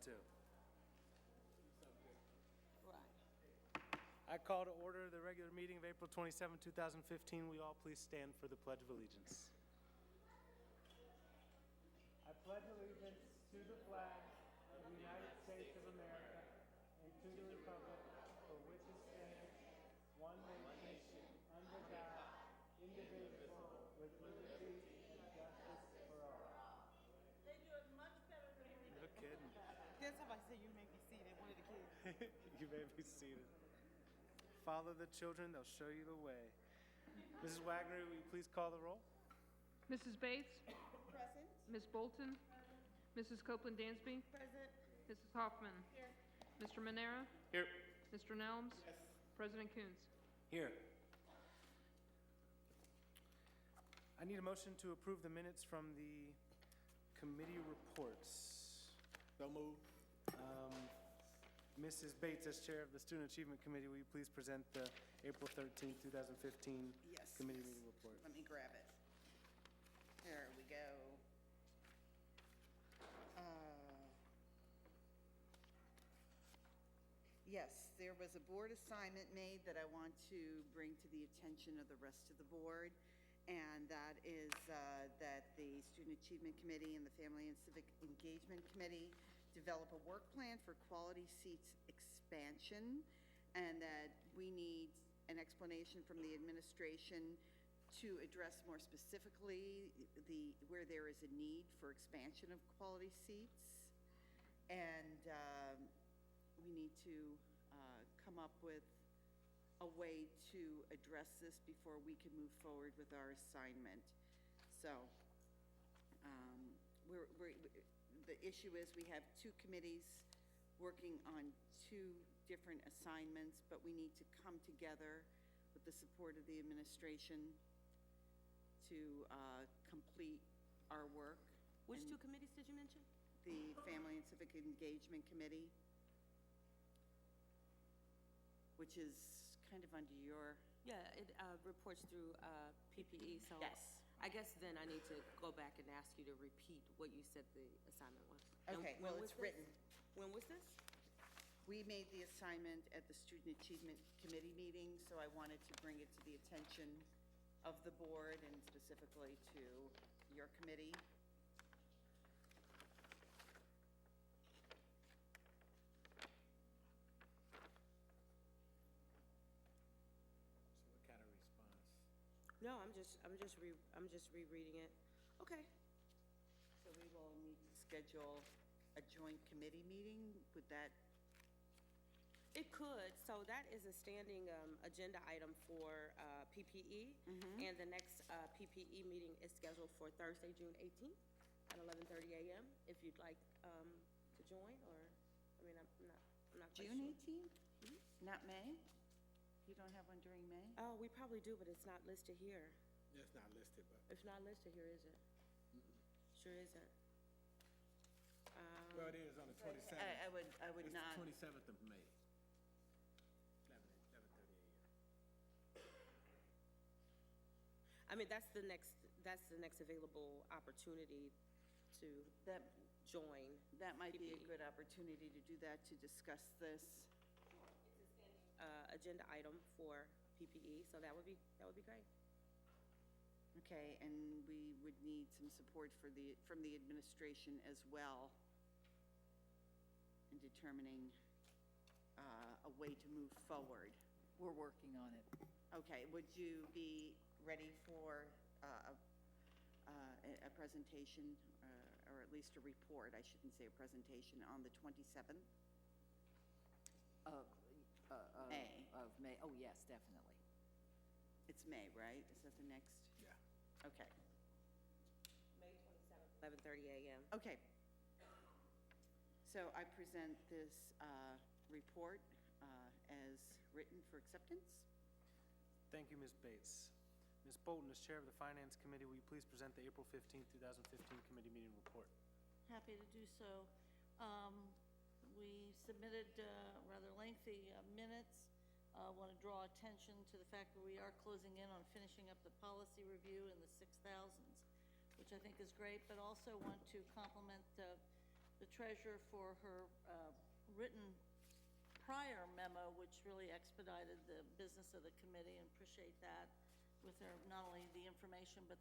too. Right. I call to order the regular meeting of April 27, 2015. We all please stand for the Pledge of Allegiance. I pledge allegiance to the flag of the United States of America and to the republic for which it stands, one nation, under God, indivisible, with liberty and justice for all. They do it much better than we do. No kidding. That's how I say you make me seated, one of the kids. You may be seated. Follow the children, they'll show you the way. Mrs. Wagner, will you please call the roll? Mrs. Bates? Present. Ms. Bolton? Mrs. Copeland-Dansby? Present. Mrs. Hoffman? Here. Mr. Manera? Here. Mr. Nelms? Yes. President Coons? Here. I need a motion to approve the minutes from the committee reports. So move. Mrs. Bates, as chair of the Student Achievement Committee, will you please present the April 13, 2015 Yes. committee meeting report? Let me grab it. There we go. Yes, there was a board assignment made that I want to bring to the attention of the rest of the board, and that is that the Student Achievement Committee and the Family and Civic Engagement Committee develop a work plan for quality seats expansion, and that we need an explanation from the administration to address more specifically where there is a need for expansion of quality seats. And we need to come up with a way to address this before we can move forward with our assignment. So the issue is we have two committees working on two different assignments, but we need to come together with the support of the administration to complete our work. Which two committees did you mention? The Family and Civic Engagement Committee, which is kind of under your... Yeah, it reports through PPE, so Yes. I guess then I need to go back and ask you to repeat what you said the assignment was. Okay, And well, when it's was this? written. When was this? We made the assignment at the Student Achievement Committee meeting, so I wanted to bring it to the attention of the board and specifically to your committee. So what kind of response? No, I'm just rereading it. Okay. So we will need to schedule a joint committee meeting. Would that, It could. So that is a standing agenda item for PPE. And the next PPE meeting is scheduled for Thursday, June 18th at 11:30 a.m. If you'd like to join, or, I mean, I'm not quite June sure. 18th? Not May? You don't have one during May? Oh, we probably do, but it's not listed here. It's not listed, but, It's not listed here, is it? Sure isn't. well, it is on the 27th. I would It's not. the 27th of May. 11:30 a.m. I mean, that's the next available opportunity to That, join. that might be a PPE. good opportunity to do that, to discuss this. Agenda item for PPE, so that would be great. Okay, and we would need some support from the administration as well in determining a way to move forward. We're working on it. Okay, would you be ready for a presentation, or at least a report, I shouldn't say a presentation, on the 27th? May. Of May, oh, yes, definitely. It's May, right? Is that the next? Yeah. Okay. May 27th, 11:30 a.m. Okay. So I present this report as written for acceptance. Thank you, Ms. Bates. Ms. Bolton, as chair of the Finance Committee, will you please present the April 15, 2015 committee meeting report? Happy to do so. We submitted rather lengthy minutes. I want to draw attention to the fact that we are closing in on finishing up the policy review in the 6,000s, which I think is great, but also want to compliment the treasurer for her written prior memo, which really expedited the business of the committee, and appreciate that, with her, not only the information, but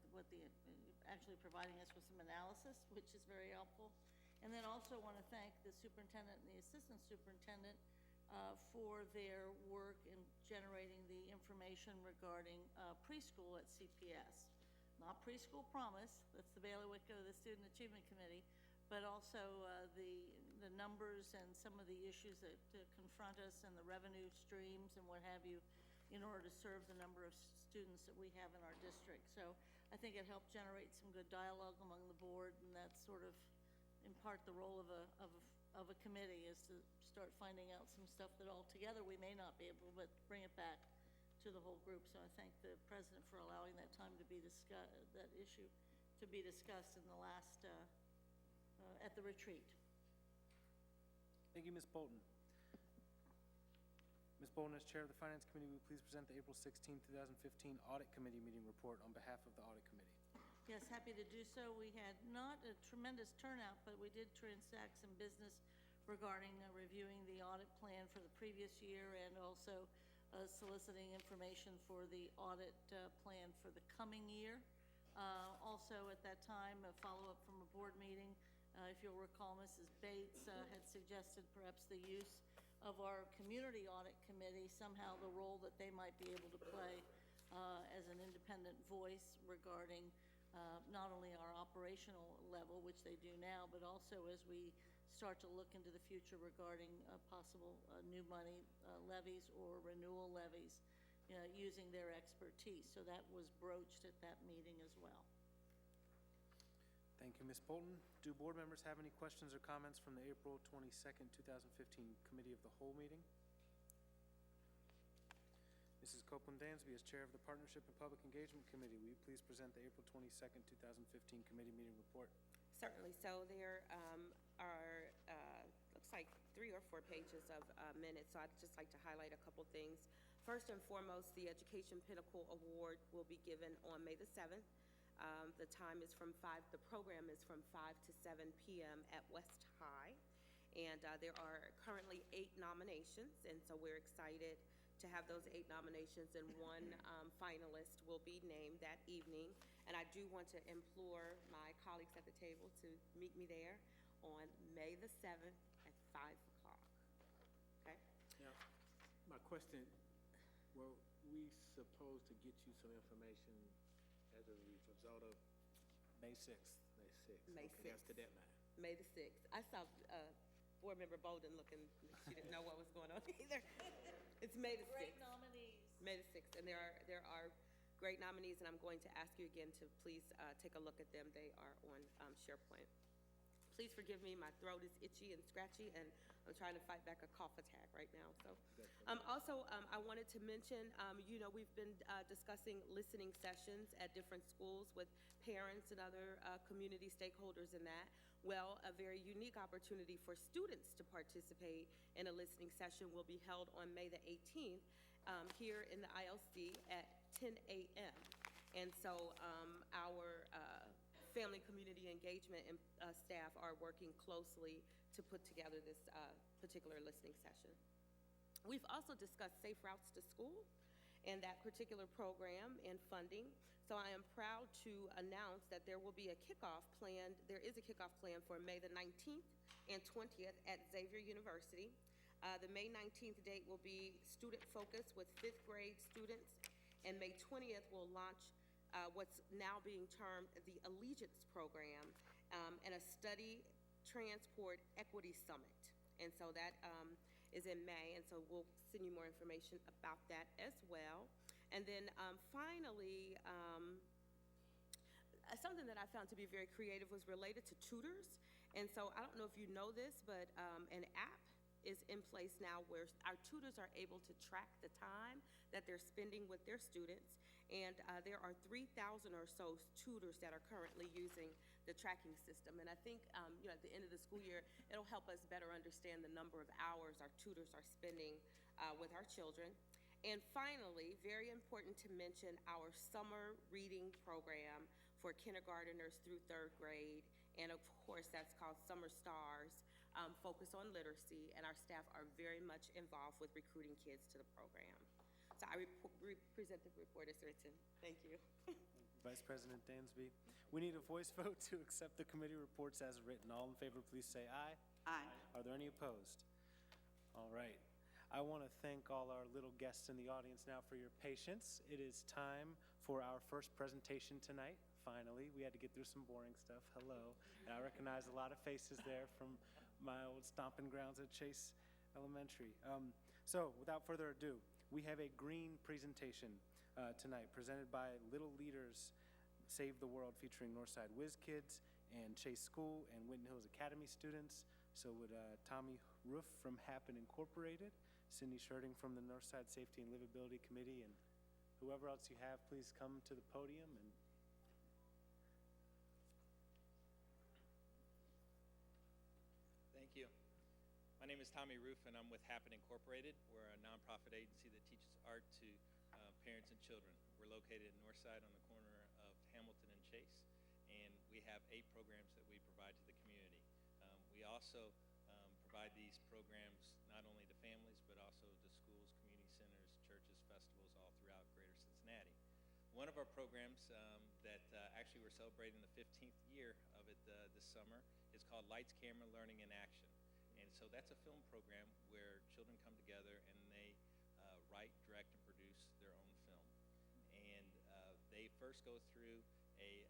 actually providing us with some analysis, which is very helpful. And then also want to thank the superintendent and the assistant superintendent for their work in generating the information regarding preschool at CPS. Not preschool promise, that's the bailiwick of the Student Achievement Committee, but also the numbers and some of the issues that confront us, and the revenue streams and what have you, in order to serve the number of students that we have in our district. So I think it helped generate some good dialogue among the board, and that's sort of in part the role of a committee, is to start finding out some stuff that altogether we may not be able, but bring it back to the whole group. So I thank the president for allowing that time to be discussed, that issue to be discussed in the last, at the retreat. Thank you, Ms. Bolton. Ms. Bolton, as Chair of the Finance Committee, will you please present the April 16, 2015 Audit Committee meeting report on behalf of the Audit Committee? Yes, happy to do so. We had not a tremendous turnout, but we did transact some business regarding reviewing the audit plan for the previous year, and also soliciting information for the audit plan for the coming year. Also at that time, a follow-up from a board meeting. If you'll recall, Mrs. Bates had suggested perhaps the use of our community audit committee, somehow the role that they might be able to play as an independent voice regarding not only our operational level, which they do now, but also as we start to look into the future regarding possible new money levies or renewal levies, using their expertise. So that was broached at that meeting as well. Thank you, Ms. Bolton. Do board members have any questions or comments from the April 22nd, 2015 Committee of the Whole meeting? Mrs. Copeland-Dansby, as Chair of the Partnership and Public Engagement Committee, will you please present the April 22nd, 2015 Committee meeting report? Certainly. So there are, looks like 3 or 4 pages of minutes, so I'd just like to highlight a couple things. First and foremost, the Education Pinnacle Award will be given on May the 7th. The time is the program is from 5 to 7 p.m. at West High. And there are currently 8 nominations, and so we're excited to have those 8 nominations, and 1 finalist will be named that evening. And I do want to implore my colleagues at the table to meet me there on May the 7th at 5 o'clock. Okay? Now, my question, were we supposed to get you some information as a result of May 6th. May 6th? May Okay, that's 6th. the deadline. May the 6th. I saw Board Member Bolden looking, she didn't know what was going on either. It's May the 6th. Great nominees. May the 6th, and there are great nominees, and I'm going to ask you again to please take a look at them. They are on SharePoint. Please forgive me, my throat is itchy and scratchy, and I'm trying to fight back a cough attack right now. So, also, I wanted to mention, we've been discussing listening sessions at different schools with parents and other community stakeholders in that. Well, a very unique opportunity for students to participate in a listening session will be held on May the 18th here in the ILC at 10 a.m. And so our family community engagement and staff are working closely to put together this particular listening session. We've also discussed Safe Routes to School and that particular program and funding. So I am proud to announce that there will be a kickoff planned. There is a kickoff plan for May the 19th and 20th at Xavier University. The May 19th date will be student focus with 5th grade students, and May 20th will launch what's now being termed the Allegiance Program and a study transport equity summit. And so that is in May, and so we'll send you more information about that as well. And then finally, something that I found to be very creative was related to tutors. And so I don't know if you know this, but an app is in place now where our tutors are able to track the time that they're spending with their students. And there are 3,000 or so tutors that are currently using the tracking system. And I think at the end of the school year, it'll help us better understand the number of hours our tutors are spending with our children. And finally, very important to mention our summer reading program for kindergarteners through 3rd grade And of course, that's called Summer Stars, focus on literacy, and our staff are very much involved with recruiting kids to the program. So I present the report as written. Thank you. Vice President Dansby. We need a voice vote to accept the committee reports as written. All in favor, please say aye. Aye. Are there any opposed? All right. I want to thank all our little guests in the audience now for your patience. It is time for our first presentation tonight. Finally, we had to get through some boring stuff. Hello. And I recognize a lot of faces there from my old stomping grounds at Chase Elementary. So without further ado, we have a green presentation tonight presented by Little Leaders Save the World, featuring Northside Whiz Kids and Chase School and Winton Hills Academy students. So would Tommy Roof from Happen Incorporated, Cindy Sherding from the Northside Safety and Livability Committee, and whoever else you have, please come to the podium. And thank you. My name is Tommy Roof, and I'm with Happen Incorporated. We're a nonprofit agency that teaches art to parents and children. We're located in Northside on the corner of Hamilton and Chase, and we have 8 programs that we provide to the community. We also provide these programs not only to families, but also to schools, community centers, churches, festivals, all throughout Greater Cincinnati. One of our programs that actually we're celebrating the 15th year of it this summer is called Lights, Camera, Learning in Action. And so that's a film program where children come together and they write, direct, and produce their own film. And they first go through a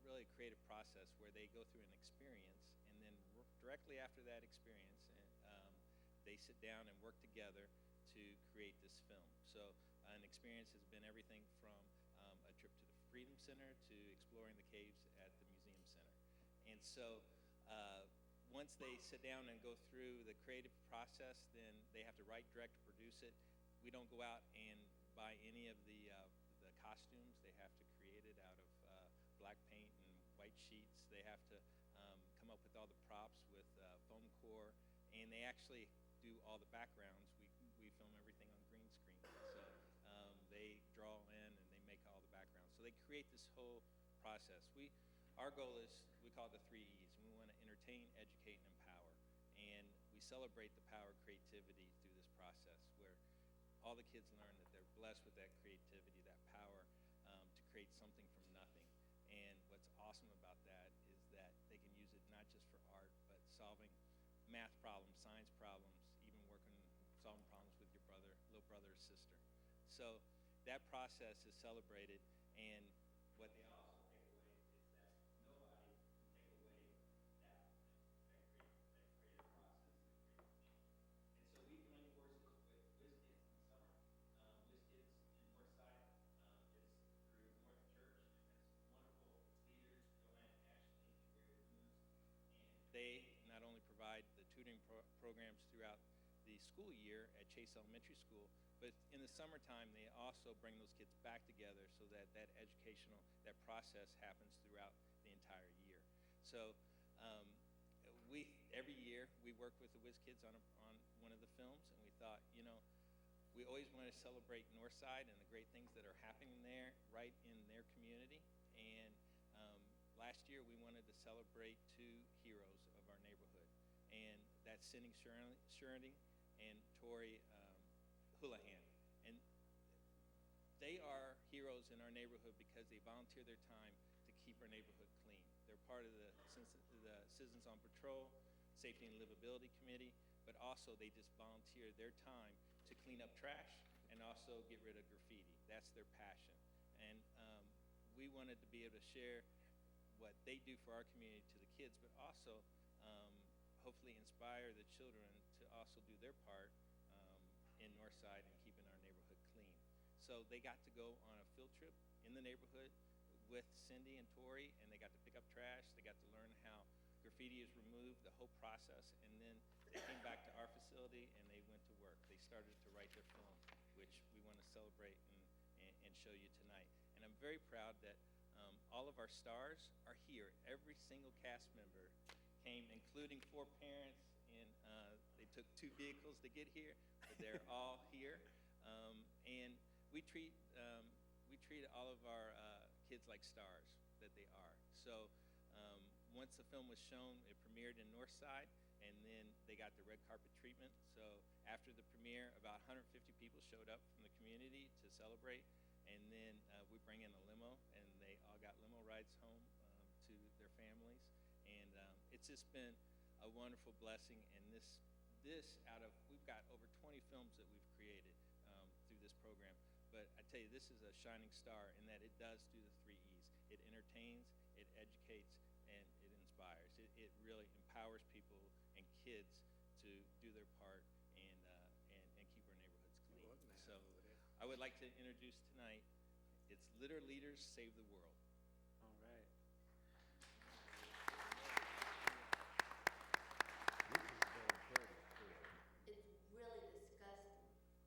really creative process where they go through an experience, and then directly after that experience, they sit down and work together to create this film. So an experience has been everything from a trip to the Freedom Center to exploring the caves at the Museum Center. And so once they sit down and go through the creative process, then they have to write, direct, produce it. We don't go out and buy any of the costumes. They have to create it out of black paint and white sheets. They have to come up with all the props with foam core, and they actually do all the backgrounds. We film everything on green screen. So they draw in and they make all the backgrounds. So they create this whole process. Our goal is, we call it the 3 E's. We want to entertain, educate, and empower. And we celebrate the power of creativity through this process, where all the kids learn that they're blessed with that creativity, that power to create something from nothing. And what's awesome about that is that they can use it not just for art, but solving math problems, science problems, even solving problems with your little brother or sister. So that process is celebrated, and what they also take away is that nobody can take away that creative process and creative thinking. And so we join forces with Whiz Kids in the summer. Whiz Kids in Northside is through North Church, and that's wonderful leaders, Joanne, Ashley, and Gary Moose. And they not only provide the tutoring programs throughout the school year at Chase Elementary School, but in the summertime, they also bring those kids back together so that that process happens throughout the entire year. So every year, we work with the Whiz Kids on one of the films, and we thought, we always want to celebrate Northside and the great things that are happening there, right in their community. And last year, we wanted to celebrate 2 heroes of our neighborhood, and that's Cindy Sherding and Tori Houlihan. And they are heroes in our neighborhood because they volunteer their time to keep our neighborhood clean. They're part of the Citizens on Patrol, Safety and Livability Committee, but also they just volunteer their time to clean up trash and also get rid of graffiti. That's their passion. And we wanted to be able to share what they do for our community to the kids, but also hopefully inspire the children to also do their part in Northside and keeping our neighborhood clean. So they got to go on a field trip in the neighborhood with Cindy and Tori, and they got to pick up trash. They got to learn how graffiti is removed, the whole process, and then they came back to our facility and they went to work. They started to write their film, which we want to celebrate and show you tonight. And I'm very proud that all of our stars are here. Every single cast member came, including 4 parents, and they took 2 vehicles to get here, but they're all here. And we treat all of our kids like stars that they are. So once the film was shown, it premiered in Northside, and then they got the red carpet treatment. So after the premiere, about 150 people showed up from the community to celebrate, and then we bring in a limo, and they all got limo rides home to their families. And it's just been a wonderful blessing. And we've got over 20 films that we've created through this program. But I tell you, this is a shining star in that it does do the 3 E's. It entertains, it educates, and it inspires. It really empowers people and kids to do their part and keep our neighborhoods clean. So I would like to introduce tonight, it's Litter Leaders Save the World. All right. This is a very dirty story. It's really disgusting.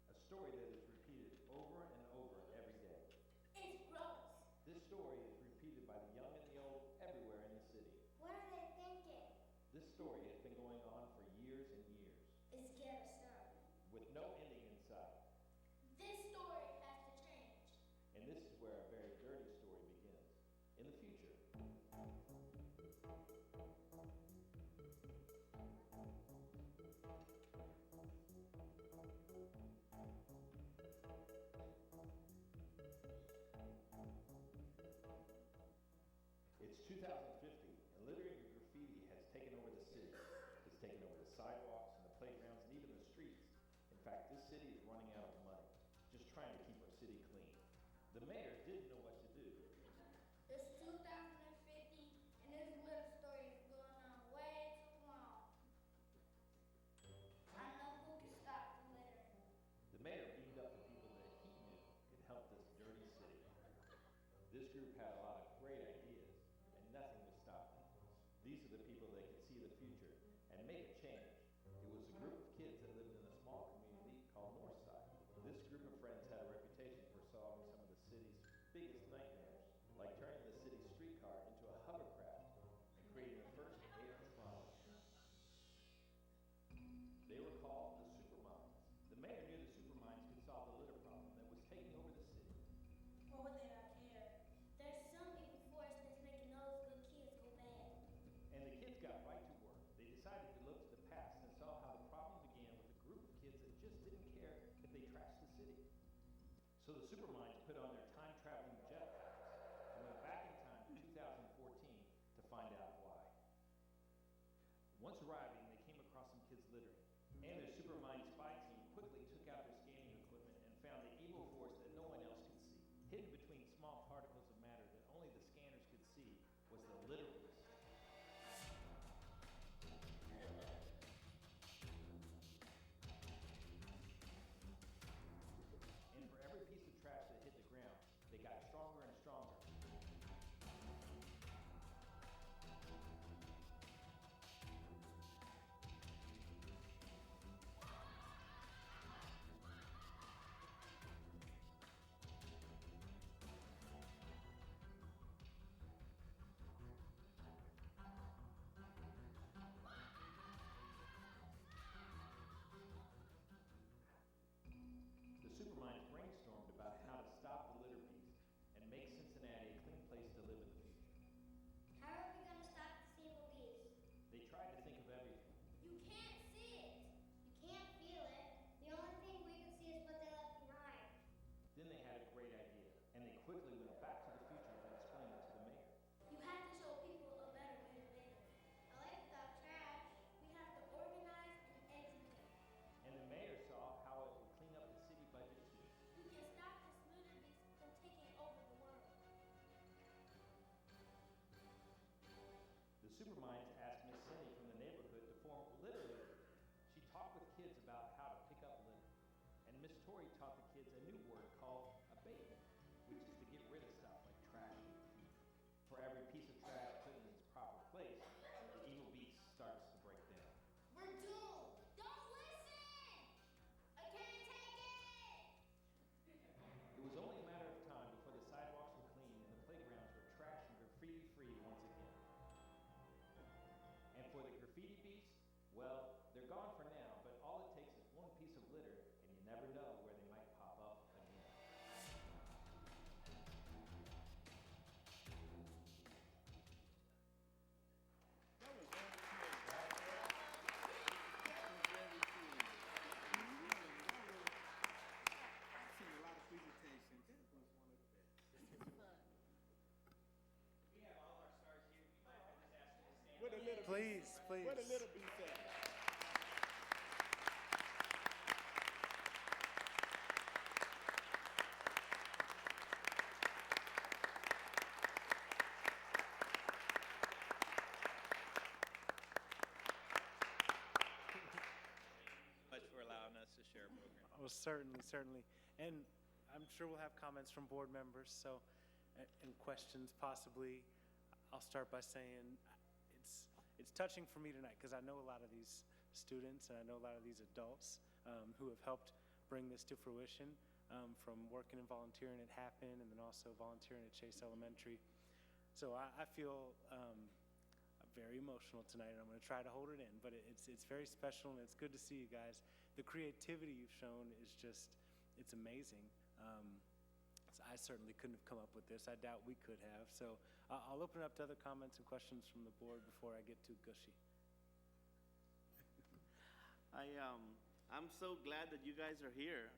A story that is repeated over and over every day. It's gross. This story is repeated by the young and the old everywhere in the city. What are they thinking? This story has been going on for years and years, It's scared of start. with no ending in sight. This story has to change. And this is where a very dirty story begins. In the future, it's 2050, and littering and graffiti has taken over the city. It's taken over the sidewalks and the playgrounds and even the streets. In fact, this city is running out of money, just trying to keep our city clean. The mayor didn't know what to do. It's 2050 and this little story is going on way too long. I know who can stop the littering. The mayor beamed up the people that he knew could help this dirty city. This group had a lot of great ideas, and nothing would stop them. These are the people that could see the future and make a change. It was a group of kids that lived in a small community called Northside. This group of friends had a reputation for solving some of the city's biggest nightmares, like turning the city's streetcar into a hovercraft and creating the first air trolley. They were called the Superminds. The mayor knew the Superminds could solve the litter problem that was taking over the city. What would they not care? There's some evil force that's making those good kids go bad. And the kids got right to work. They decided to look to the past and saw how the problem began with a group of kids that just didn't care if they trashed the city. So the Superminds put on their time-traveling jetpacks and went back in time to 2014 to find out why. Once arriving, they came across some kids littering, and their Supermind spy team quickly took out their scanning equipment and found the evil force that no one else could see. Hidden between small particles of matter that only the scanners could see was the litter beast. And for every piece of trash that hit the ground, they got stronger and stronger. Please, please. Where the little beats at? Much for allowing us to share a program. Well, certainly, certainly. And I'm sure we'll have comments from board members, so, and questions possibly. I'll start by saying it's touching for me tonight because I know a lot of these students and I know a lot of these adults who have helped bring this to fruition from working and volunteering at Happen and then also volunteering at Chase Elementary. So I feel very emotional tonight, and I'm going to try to hold it in, but it's very special, and it's good to see you guys. The creativity you've shown is just, it's amazing. So I certainly couldn't have come up with this. I doubt we could have. So I'll open it up to other comments and questions from the board before I get too gushy. I'm so glad that you guys are here.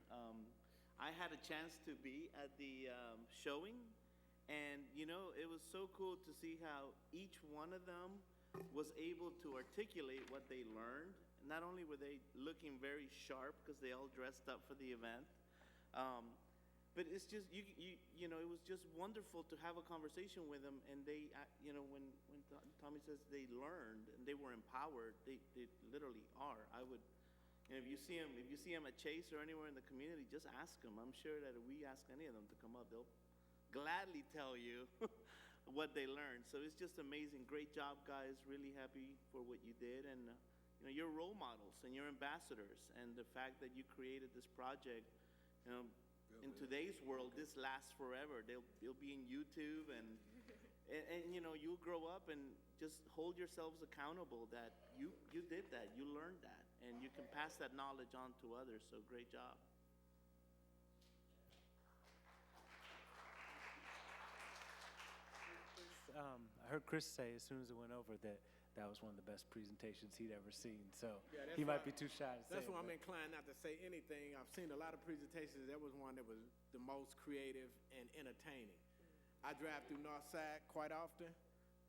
I had a chance to be at the showing, and you know, it was so cool to see how each one of them was able to articulate what they learned. Not only were they looking very sharp because they all dressed up for the event, but it's just you know, it was just wonderful to have a conversation with them, and they you know, when Tommy says they learned and they were empowered, they literally are. I would, you know, if you see them at Chase or anywhere in the community, just ask them. I'm sure that if we ask any of them to come up, they'll gladly tell you what they learned. So it's just amazing. Great job, guys. Really happy for what you did, and you know, you're role models and you're ambassadors, and the fact that you created this project, you know, in today's world, this lasts forever. They'll be in YouTube, and you know, you'll grow up and just hold yourselves accountable that you did that, you learned that, and you can pass that knowledge on to others. So great job. I heard Chris say as soon as it went over that was one of the best presentations he'd ever seen. So Yeah, he might be too shy to say That's it, why I'm but- inclined not to say anything. I've seen a lot of presentations. That was one that was the most creative and entertaining. I drive through Northside quite often.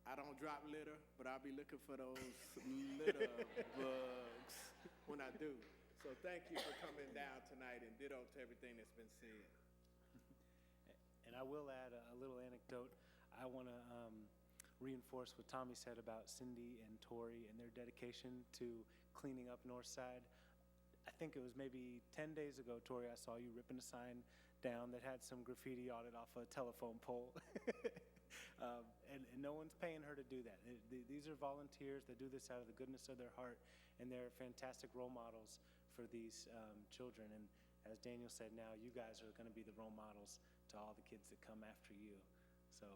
I don't drop litter, but I'll be looking for those litter bugs when I do. So thank you for coming down tonight, and ditto to everything that's been said. And I will add a little anecdote. I want to reinforce what Tommy said about Cindy and Tori and their dedication to cleaning up Northside. I think it was maybe 10 days ago, Tori, I saw you ripping a sign down that had some graffiti on it off a telephone pole. And no one's paying her to do that. These are volunteers that do this out of the goodness of their heart, and they're fantastic role models for these children. And as Daniel said, now you guys are going to be the role models to all the kids that come after you. So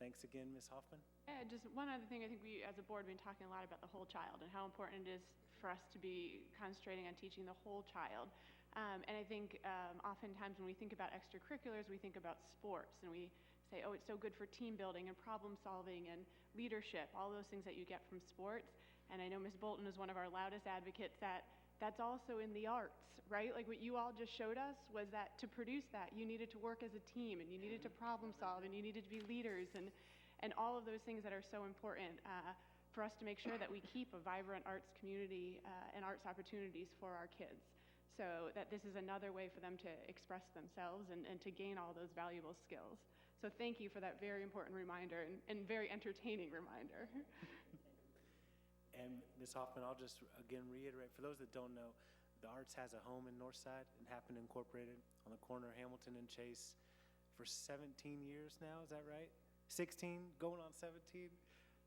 thanks again, Ms. Hoffman. Yeah, just one other thing. I think we, as a board, have been talking a lot about the whole child and how important it is for us to be concentrating on teaching the whole child. And I think oftentimes when we think about extracurriculars, we think about sports, and we say, oh, it's so good for team building and problem solving and leadership, all those things that you get from sports. And I know Ms. Bolton is one of our loudest advocates that that's also in the arts, right? Like what you all just showed us was that to produce that, you needed to work as a team, and you needed to problem solve, and you needed to be leaders, and all of those things that are so important for us to make sure that we keep a vibrant arts community and arts opportunities for our kids. So that this is another way for them to express themselves and to gain all those valuable skills. So thank you for that very important reminder and very entertaining reminder. And Ms. Hoffman, I'll just again reiterate, for those that don't know, the Arts has a home in Northside and Happen Incorporated on the corner of Hamilton and Chase for 17 years now, is that right? 16, going on 17.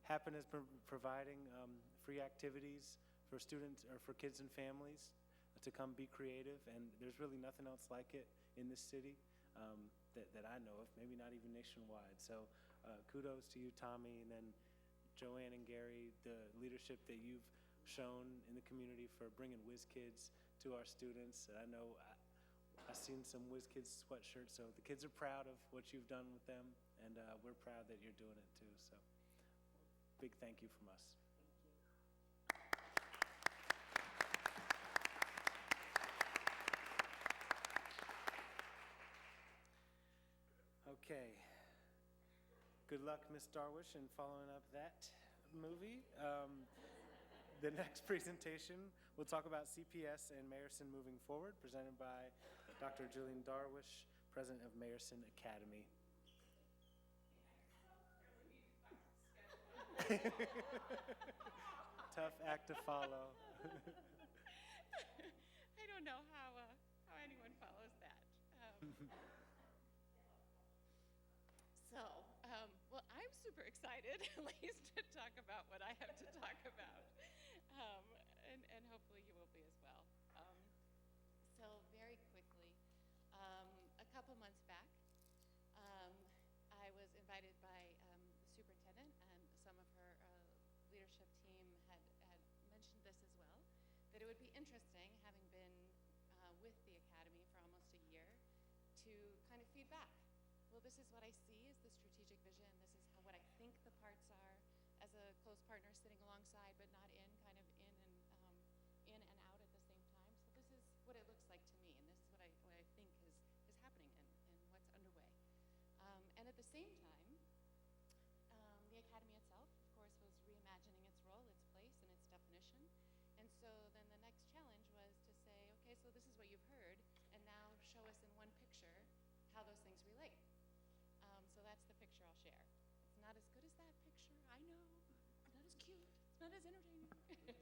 Happen has been providing free activities for students or for kids and families to come be creative, and there's really nothing else like it in this city that I know of, maybe not even nationwide. So kudos to you, Tommy, and then Joanne and Gary, the leadership that you've shown in the community for bringing Whiz Kids to our students. I know I've seen some Whiz Kids sweatshirts, so the kids are proud of what you've done with them, and we're proud that you're doing it too. So big thank you from us. Okay. Good luck, Ms. Darwish, in following up that. movie. The next presentation, we'll talk about CPS and Mayerson moving forward, presented by Dr. Julian Darwish, President of Mayerson Academy. Tough act to follow. I don't know how anyone follows that. Well, I'm super excited, at least, to talk about what I have to talk about, and hopefully you will be as well. So very quickly, a couple months back, I was invited by the superintendent, and some of her leadership team had mentioned this as well, that it would be interesting, having been with the Academy for almost a year, to kind of feed back. Well, this is what I see as the strategic vision. This is what I think the parts are, as a close partner sitting alongside, but not in, kind of in and out at the same time. So this is what it looks like to me, and this is what I think is happening and what's underway. And at the same time, the Academy itself, of course, was reimagining its role, its place, and its definition. And so then the next challenge was to say, okay, so this is what you've heard, and now show us in one picture how those things relate. So that's the picture I'll share. It's not as good as that picture, I know. It's not as cute. It's not as entertaining. But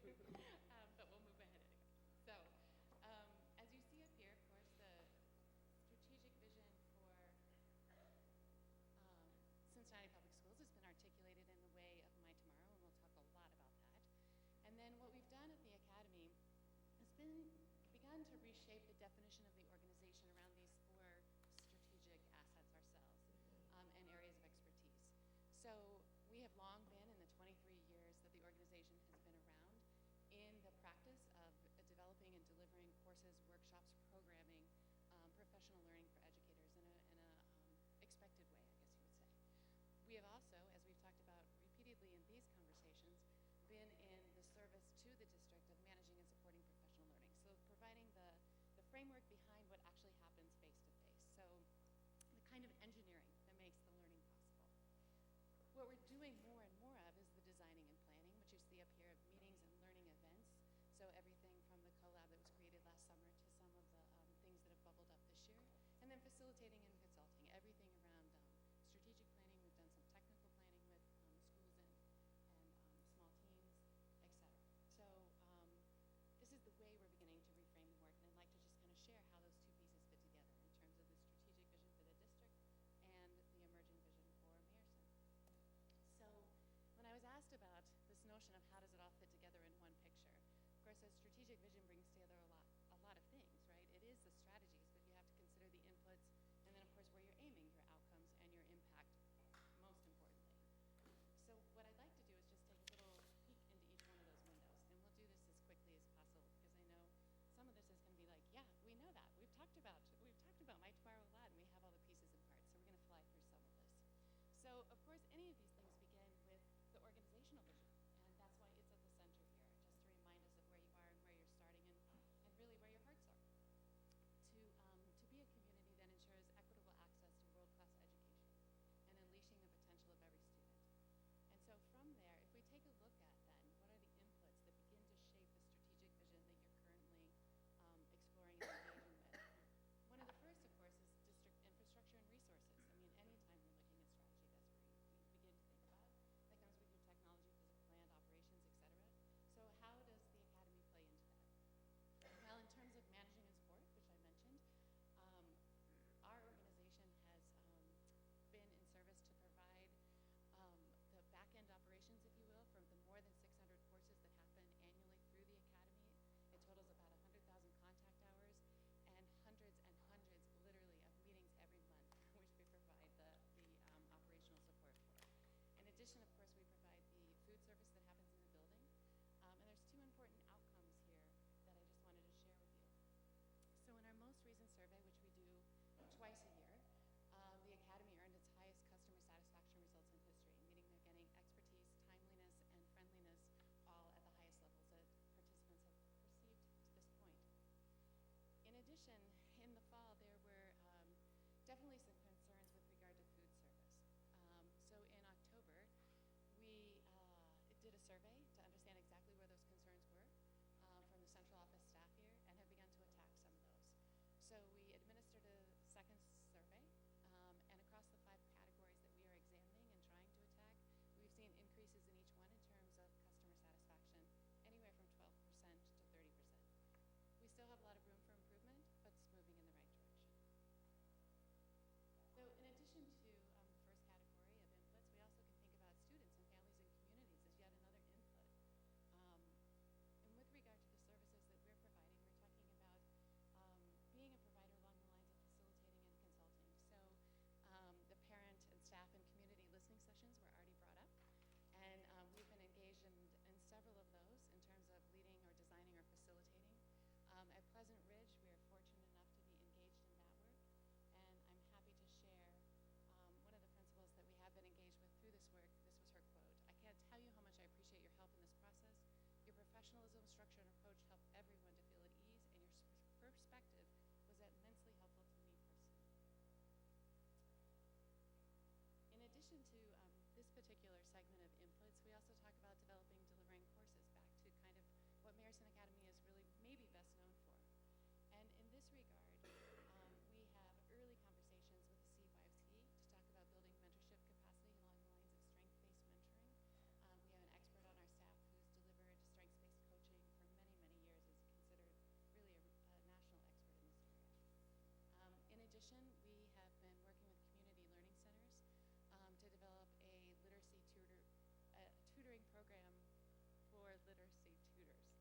we'll move ahead anyway. So, as you see up here, of course, the strategic vision for Cincinnati Public Schools has been articulated in the way of My Tomorrow, and we'll talk a lot about that. And then what we've done at the Academy has begun to reshape the definition of the organization around these four strategic assets ourselves, and areas of expertise. So we have long been, in the 23 years that the organization has been around, in the practice of developing and delivering courses, workshops, programming, professional learning for educators in a expected way, I guess you would say. We have also, as we've talked about repeatedly in these conversations, been in the service to the district of managing and supporting professional learning. So providing the framework behind what actually happens face-to-face. So the kind of engineering that makes the learning possible. What we're doing more and more of is the designing and planning, which you see up here, of meetings and learning events. So everything from the collab that was created last summer to some of the things that have bubbled up this year. And then facilitating and consulting, everything around strategic planning. We've done some technical planning with schools and small teams, etc. So this is the way we're beginning to reframe the work, and I'd like to just kind of share how those two pieces fit together in terms of the strategic vision for the district and the emerging vision for Mayerson. So when I was asked about this notion of how does it all fit together in one picture, of course, a strategic vision brings together a lot of things, right? It is the strategies, but you have to consider the inputs, and then, of course, where you're aiming, your outcomes, and your impact, most importantly. So what I'd like to do is just take a little peek into each one of those windows, and we'll do this as quickly as possible, because I know some of this is going to be like, yeah, we know that. We've talked about My Tomorrow a lot, and we have all the pieces and parts, so we're going to fly through some of this. So, of course, any of these things begin with the organizational vision, and that's why it's at the center here, just to remind us of where you are and where you're starting, professionalism, structure, and approach help everyone to feel at ease, and your perspective was immensely helpful to me personally. In addition to this particular segment of inputs, we also talk about developing, delivering courses back to kind of what Mayerson Academy is really maybe best known for. And in this regard, we have early conversations with the CYFT to talk about building mentorship capacity along the lines of strength-based mentoring. We have an expert on our staff who's delivered strengths-based coaching for many, many years, is considered really a national expert in this area. In addition, we have been working with community learning centers to develop a tutoring program for literacy tutors.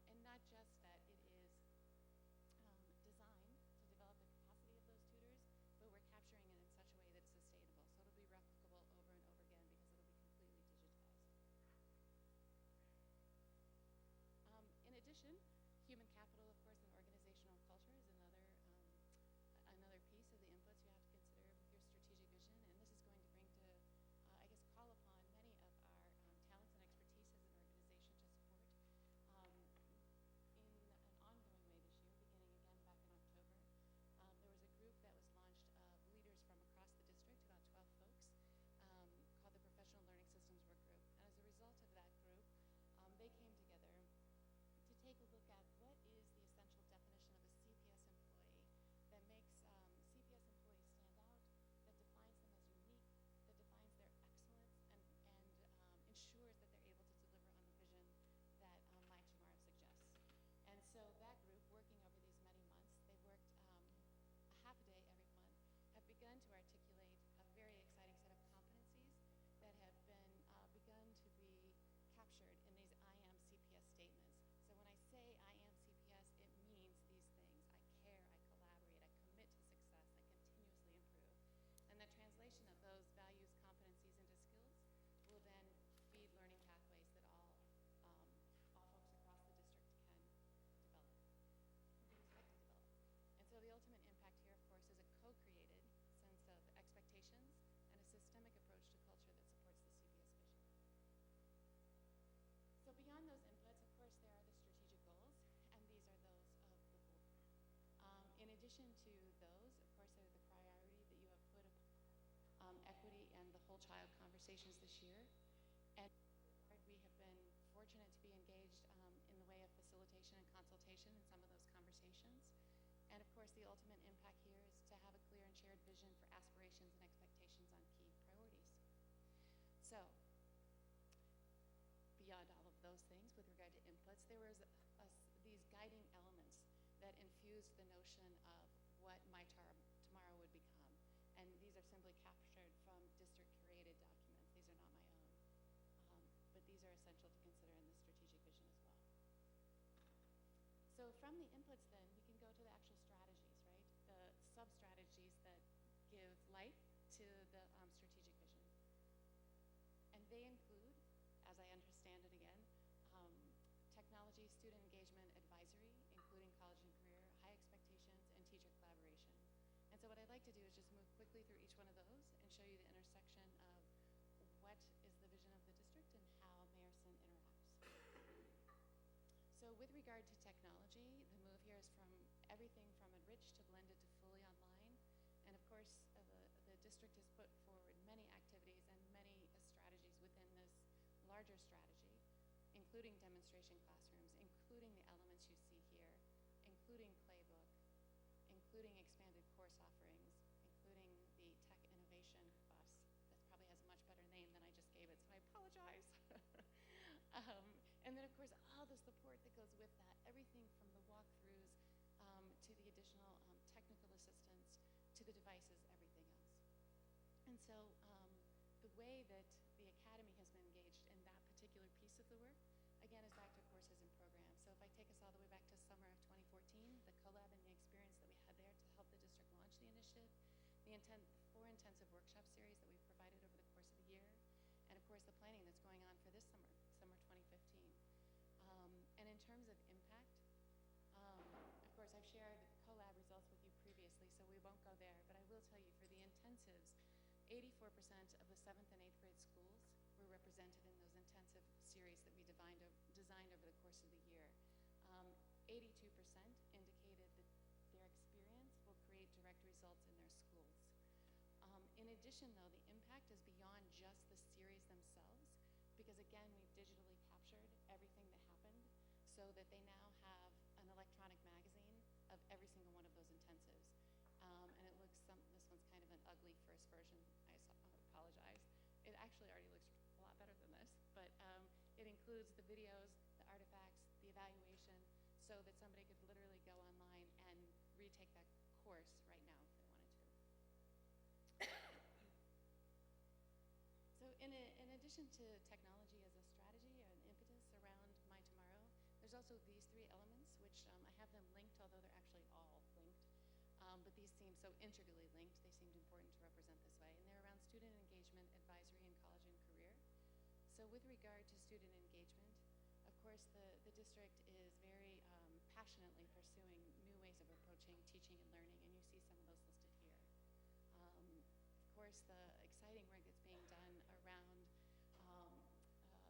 And not just that it is designed to develop the capacity of those tutors, but we're capturing it in such a way that it's sustainable. So it'll be replicable over and over again because it'll be completely digitized. In addition, human capital, of course, and organizational culture is another piece of the inputs you have to consider with your strategic vision. And this is going to bring to, call upon many of our talents and expertise as an organization to support in an ongoing way this year, beginning again back in October. There was a group that was launched of leaders from across the district, about 12 folks, called the Professional Learning Systems Work Group. And as a result of that group, they came together to take a look at what is the essential definition of a CPS employee that makes CPS employees stand out, that defines them as unique, that defines their excellence, and ensures that they're able to deliver on the vision that My Tomorrow suggests. And so that group, working over these many months, they worked a half a day every month, have begun to articulate a very exciting set of competencies that have been begun to be captured in these I am CPS statements. So when I say I am CPS, it means these things. I care, I collaborate, I commit to success, I continuously improve. And the translation of those values, competencies into skills will then feed learning pathways that all folks across the district can develop, we expect to develop. And so the ultimate impact here, of course, is a co-created sense of expectations and a systemic approach to culture that supports the CPS vision. So beyond those inputs, of course, there are the strategic goals, and these are those of the board. In addition to those, of course, there are the priority that you have put upon equity and the whole child conversations this year. And we have been fortunate to be engaged in the way of facilitation and consultation in some of those conversations. And of course, the ultimate impact here is to have a clear and shared vision for aspirations and expectations on key priorities. So, beyond all of those things, with regard to inputs, there was these guiding elements that infused the notion of what My Tomorrow would become. And these are simply captured from district-curated documents. These are not my own. But these are essential to consider in the strategic vision as well. So from the inputs then, we can go to the actual strategies, right? The sub-strategies that give life to the strategic vision. And they include, as I understand it again, technology, student engagement, advisory, including college and career, high expectations, and teacher collaboration. And so what I'd like to do is just move quickly through each one of those and show you the intersection of what is the vision of the district and how Mayerson interacts. So with regard to technology, the move here is from everything from enriched to blended to fully online. And of course, the district has put forward many activities and many strategies within this larger strategy, including demonstration classrooms, including the elements you see here, including Playbook, including expanded course offerings, including the Tech Innovation Bus. That probably has a much better name than I just gave it, so I apologize. And then, of course, all the support that goes with that, everything from the walkthroughs to the additional technical assistance to the devices, everything else. And so the way that the Academy has been engaged in that particular piece of the work, again, is back to courses and programs. So if I take us all the way back to summer of 2014, the collab and the experience that we had there to help the district launch the initiative, the 4 intensive workshop series that we've provided over the course of the year, and of course the planning that's going on for this summer, summer 2015. And in terms of impact, of course I've shared collab results with you previously, so we won't go there, but I will tell you for the intensives, 84% of the 7th and 8th grade schools were represented in those intensive series that we designed designed over the course of the year. 82% indicated that their experience will create direct results in their schools. In addition, though, the impact is beyond just the series themselves, because again, we've digitally captured everything that happened so that they now have an electronic magazine of every single one of those intensives. And it looks, this one's kind of an ugly first version, I apologize. It actually already looks a lot better than this, but it includes the videos, the artifacts, the evaluation, so that somebody could literally go online and retake that course right now if they wanted to. So in addition to technology as a strategy or an impetus around My Tomorrow, there's also these three elements, which I have them linked, although they're actually all linked. But these seem so integrally linked, they seemed important to represent this way. And they're around student engagement, advisory, and college and career. So with regard to student engagement, of course, the district is very passionately pursuing new ways of approaching teaching and learning, and you see some of those listed here. Of course, the exciting work that's being done around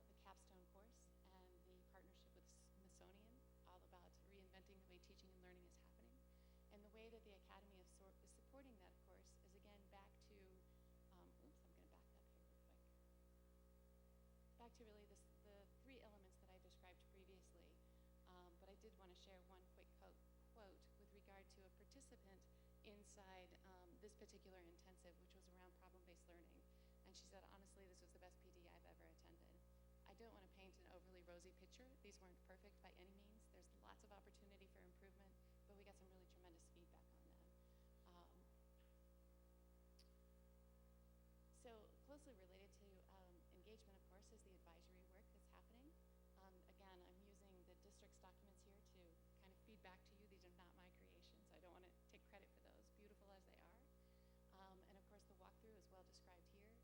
the capstone course and the partnership with Smithsonian, all about reinventing the way teaching and learning is happening. And the way that the Academy is supporting that, of course, is again back to, I'm going to back up here real quick. Back to really the three elements that I described previously. But I did want to share one quick quote with regard to a participant inside this particular intensive, which was around problem-based learning. And she said, honestly, this was the best PD I've ever attended. I don't want to paint an overly rosy picture. These weren't perfect by any means. There's lots of opportunity for improvement, but we got some really tremendous feedback on that. So closely related to engagement, of course, is the advisory work that's happening. Again, I'm using the district's documents here to kind of feed back to you. These are not my creations. I don't want to take credit for those, beautiful as they are. And of course, the walkthrough is well described here.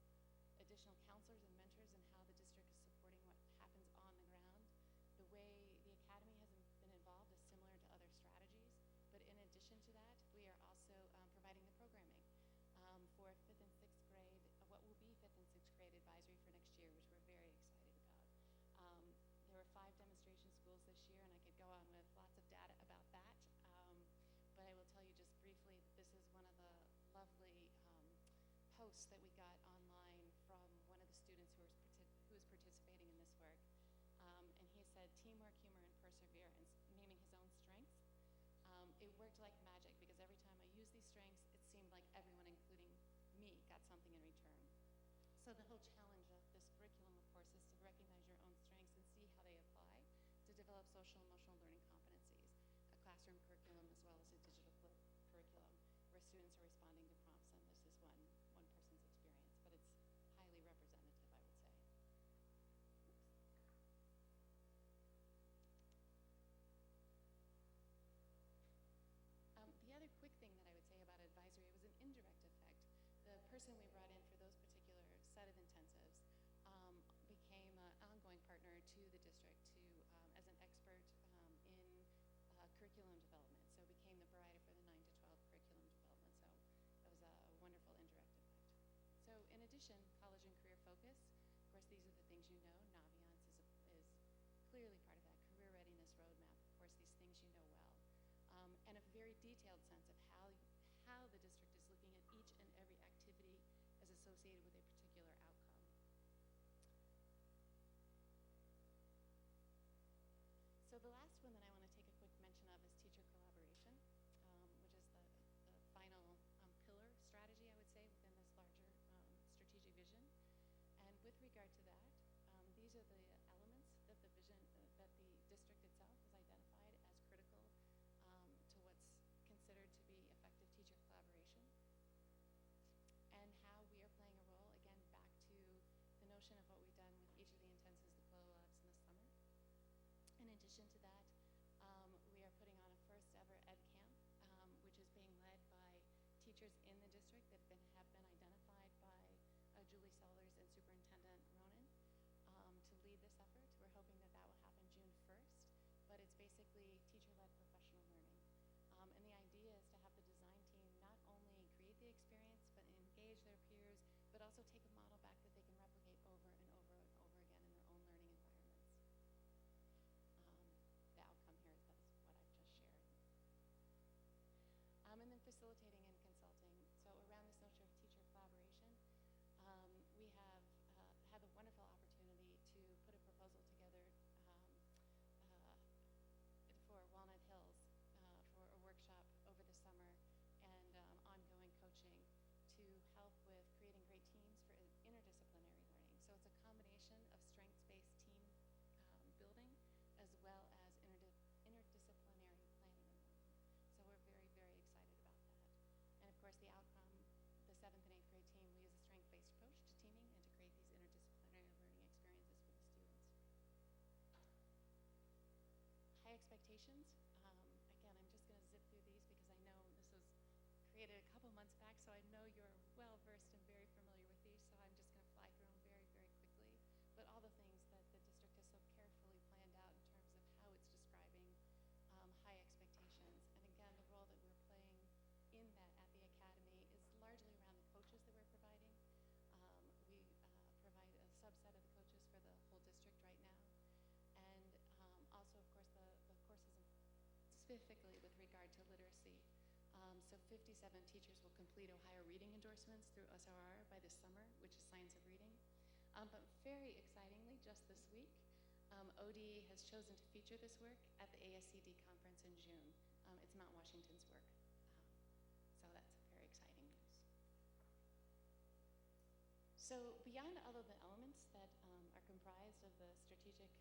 Additional counselors and mentors and how the district is supporting what happens on the ground. The way the Academy has been involved is similar to other strategies, but in addition to that, we are also providing the programming for 5th and 6th grade, what will be 5th and 6th grade advisory for next year, which we're very excited about. There were 5 demonstration schools this year, and I could go on with lots of data about that, but I will tell you just briefly, this is one of the lovely posts that we got online from one of the students who was participating in this work. And he said, teamwork, humor, and perseverance, naming his own strengths. It worked like magic because every time I used these strengths, it seemed like everyone, including me, got something in return. So the whole challenge of this curriculum, of course, is to recognize your own strengths and see how they apply to develop social emotional learning competencies, a classroom curriculum as well as a digital curriculum where students are responding to prompts, and this is one person's experience, but it's highly representative, I would say. The other quick thing that I would say about advisory, it was an indirect effect. The person we brought in for those particular set of intensives became an ongoing partner to the district as an expert in curriculum development. So became the provider for the 9 to 12 curriculum development. So that was a wonderful indirect effect. So in addition, college and career focus, of course, these are the things you know. Naviance is clearly part of that career readiness roadmap. Of course, these things you know well. And a very detailed sense of how the district is looking at each and every activity as associated with a particular outcome. So the last one that I want to take a quick mention of is teacher collaboration, which is the final pillar strategy, I would say, within this larger strategic vision. And with regard to that, these are the elements that the vision, that the district itself has identified as critical to what's considered to be effective teacher collaboration, and how we are playing a role, again, back to the notion of what we've done with each of the intensives, the Glow Labs, and the summer. In addition to that, we are putting on a first ever Ed Camp, which is being led by teachers in the district that have been identified by Julie Sellers and Superintendent Ronan to lead this effort. We're hoping that that will happen June 1st, but it's basically teacher-led professional learning. And the idea is to have the design team not only create the experience, but engage their peers, but also take a model back that they can replicate over and over and over again in their own learning environments. specifically with regard to literacy. So 57 teachers will complete Ohio reading endorsements through SRR by this summer, which is Science of Reading. But very excitingly, just this week, OD has chosen to feature this work at the ASCD conference in June. It's Mount Washington's work. So that's very exciting news. So beyond all of the elements that are comprised of the strategic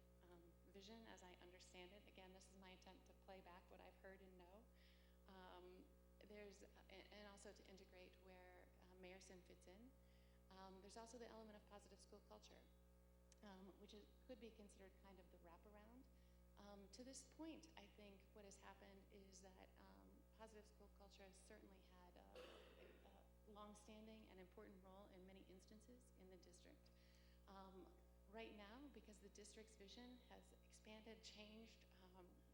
vision, as I understand it, again, this is my attempt to play back what I've heard and know. And also to integrate where Mayerson fits in. There's also the element of positive school culture, which could be considered kind of the wraparound. To this point, I think what has happened is that positive school culture has certainly had a long-standing and important role in many instances in the district. Right now, because the district's vision has expanded, changed,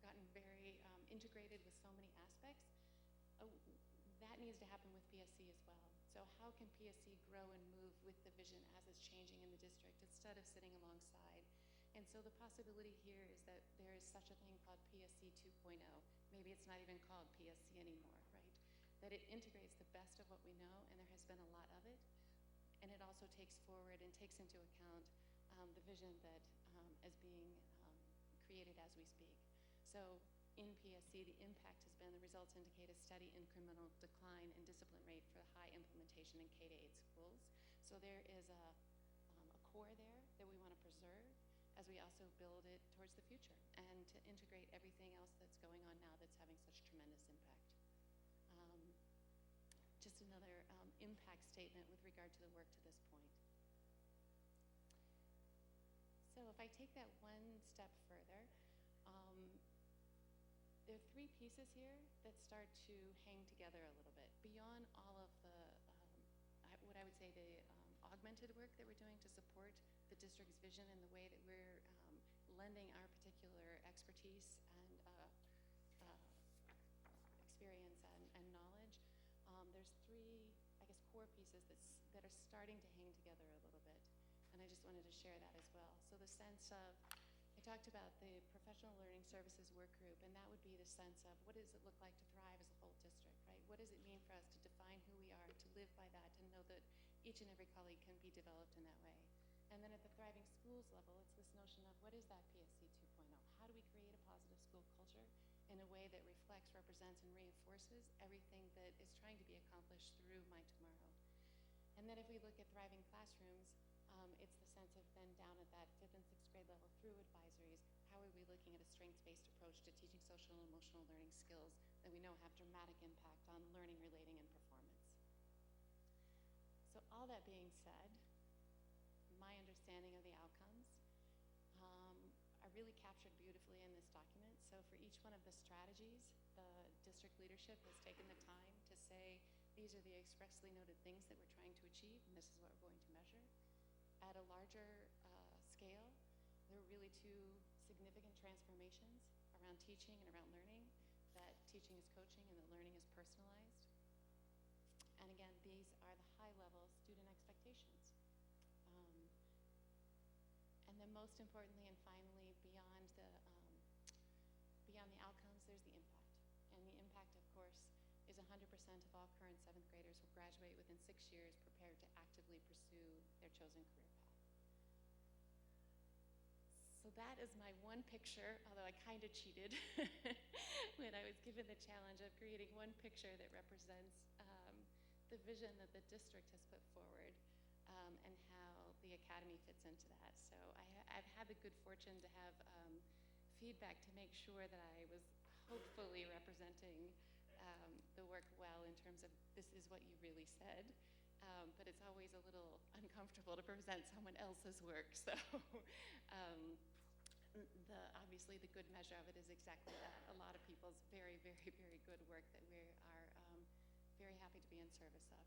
gotten very integrated with so many aspects, that needs to happen with PSC as well. So how can PSC grow and move with the vision as it's changing in the district instead of sitting alongside? And so the possibility here is that there is such a thing called PSC 2.0. Maybe it's not even called PSC anymore, right? That it integrates the best of what we know, and there has been a lot of it. And it also takes forward and takes into account the vision that is being created as we speak. So in PSC, the impact has been, the results indicate a steady incremental decline in discipline rate for high implementation in K-8 schools. So there is a core there that we want to preserve as we also build it towards the future and to integrate everything else that's going on now that's having such tremendous impact. Just another impact statement with regard to the work to this point. So if I take that one step further, there are three pieces here that start to hang together a little bit. Beyond all of the, what I would say the augmented work that we're doing to support the district's vision and the way that we're lending our particular expertise and experience and knowledge, there's three, I guess, core pieces that are starting to hang together a little bit. And I just wanted to share that as well. So the sense of, I talked about the professional learning services work group, and that would be the sense of what does it look like to thrive as a whole district, right? What does it mean for us to define who we are, to live by that, to know that each and every colleague can be developed in that way? And then at the Thriving Schools level, it's this notion of what is that PSC 2.0? How do we create a positive school culture in a way that reflects, represents, and reinforces everything that is trying to be accomplished through My Tomorrow? And then if we look at Thriving Classrooms, it's the sense of then down at that 5th and 6th grade level through advisories, how are we looking at a strengths-based approach to teaching social and emotional learning skills that we know have dramatic impact on learning, relating, and performance. So all that being said, my understanding of the outcomes are really captured beautifully in this document. So for each one of the strategies, the district leadership has taken the time to say, these are the expressly noted things that we're trying to achieve, and this is what we're going to measure. At a larger scale, there are really two significant transformations around teaching and around learning, that teaching is coaching and that learning is personalized. And again, these are the high-level student expectations. And then most importantly and finally, beyond the outcomes, there's the impact. And the impact, of course, is 100% of all current 7th graders will graduate within 6 years prepared to actively pursue their chosen career path. So that is my one picture, although I kind of cheated when I was given the challenge of creating one picture that represents the vision that the district has put forward and how the academy fits into that. So I've had the good fortune to have feedback to make sure that I was hopefully representing the work well in terms of this is what you really said. But it's always a little uncomfortable to present someone else's work. So obviously the good measure of it is exactly that. A lot of people's very, very, very good work that we are very happy to be in service of.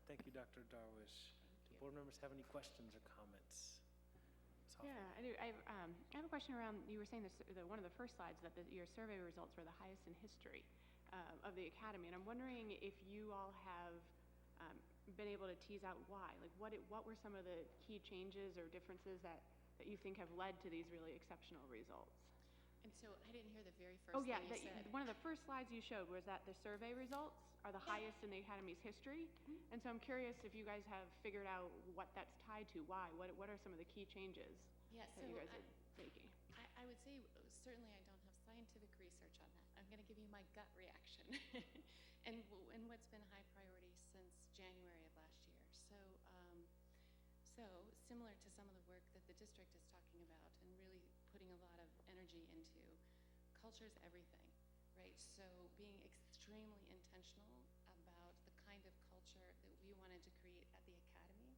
Thank you, Dr. Darwish. Do board members have any questions or comments? Yeah, I do. I have a question around, you were saying this, one of the first slides that your survey results were the highest in history of the academy, and I'm wondering if you all have been able to tease out why. Like what were some of the key changes or differences that you think have led to these really exceptional results? And so I didn't hear the very first Oh, yeah, thing you said. one of the first slides you showed was that the survey results are the highest in the Academy's history. And so I'm curious if you guys have figured out what that's tied to, why, what are some of the key changes Yeah, that you guys are making? I would say, certainly I don't have scientific research on that. I'm going to give you my gut reaction and what's been high priority since January of last year. So similar to some of the work that the district is talking about and really putting a lot of energy into, culture is everything, right? So being extremely intentional about the kind of culture that we wanted to create at the Academy.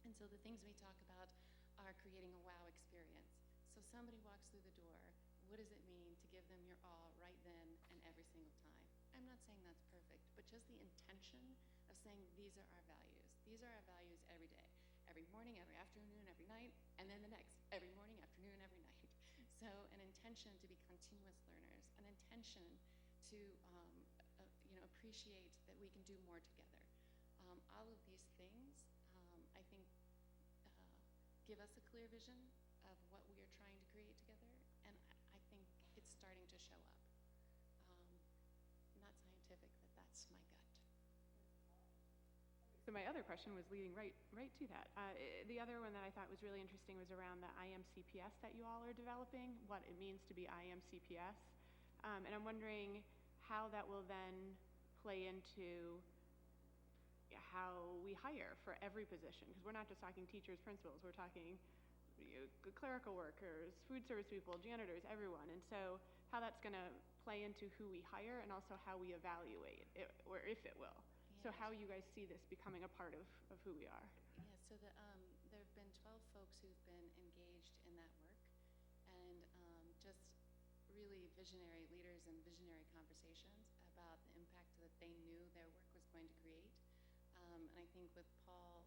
And so the things we talk about are creating a wow experience. So somebody walks through the door, what does it mean to give them your all right then and every single time? I'm not saying that's perfect, but just the intention of saying these are our values. These are our values every day, every morning, every afternoon, every night, and then the next, every morning, afternoon, every night. So an intention to be continuous learners, an intention to appreciate that we can do more together. All of these things, I think, give us a clear vision of what we are trying to create together, and I think it's starting to show up. Not scientific, but that's my gut. So my other question was leading right to that. The other one that I thought was really interesting was around the IMCPS that you all are developing, what it means to be IMCPS. And I'm wondering how that will then play into how we hire for every position, because we're not just talking teachers, principals, we're talking clerical workers, food service people, janitors, everyone. And so how that's going to play into who we hire and also how we evaluate it, or if it will. So how you guys see this becoming a part of who we are. Yeah, so there have been 12 folks who've been engaged in that work, and just really visionary leaders and visionary conversations about the impact that they knew their work was going to create. And I think with Paul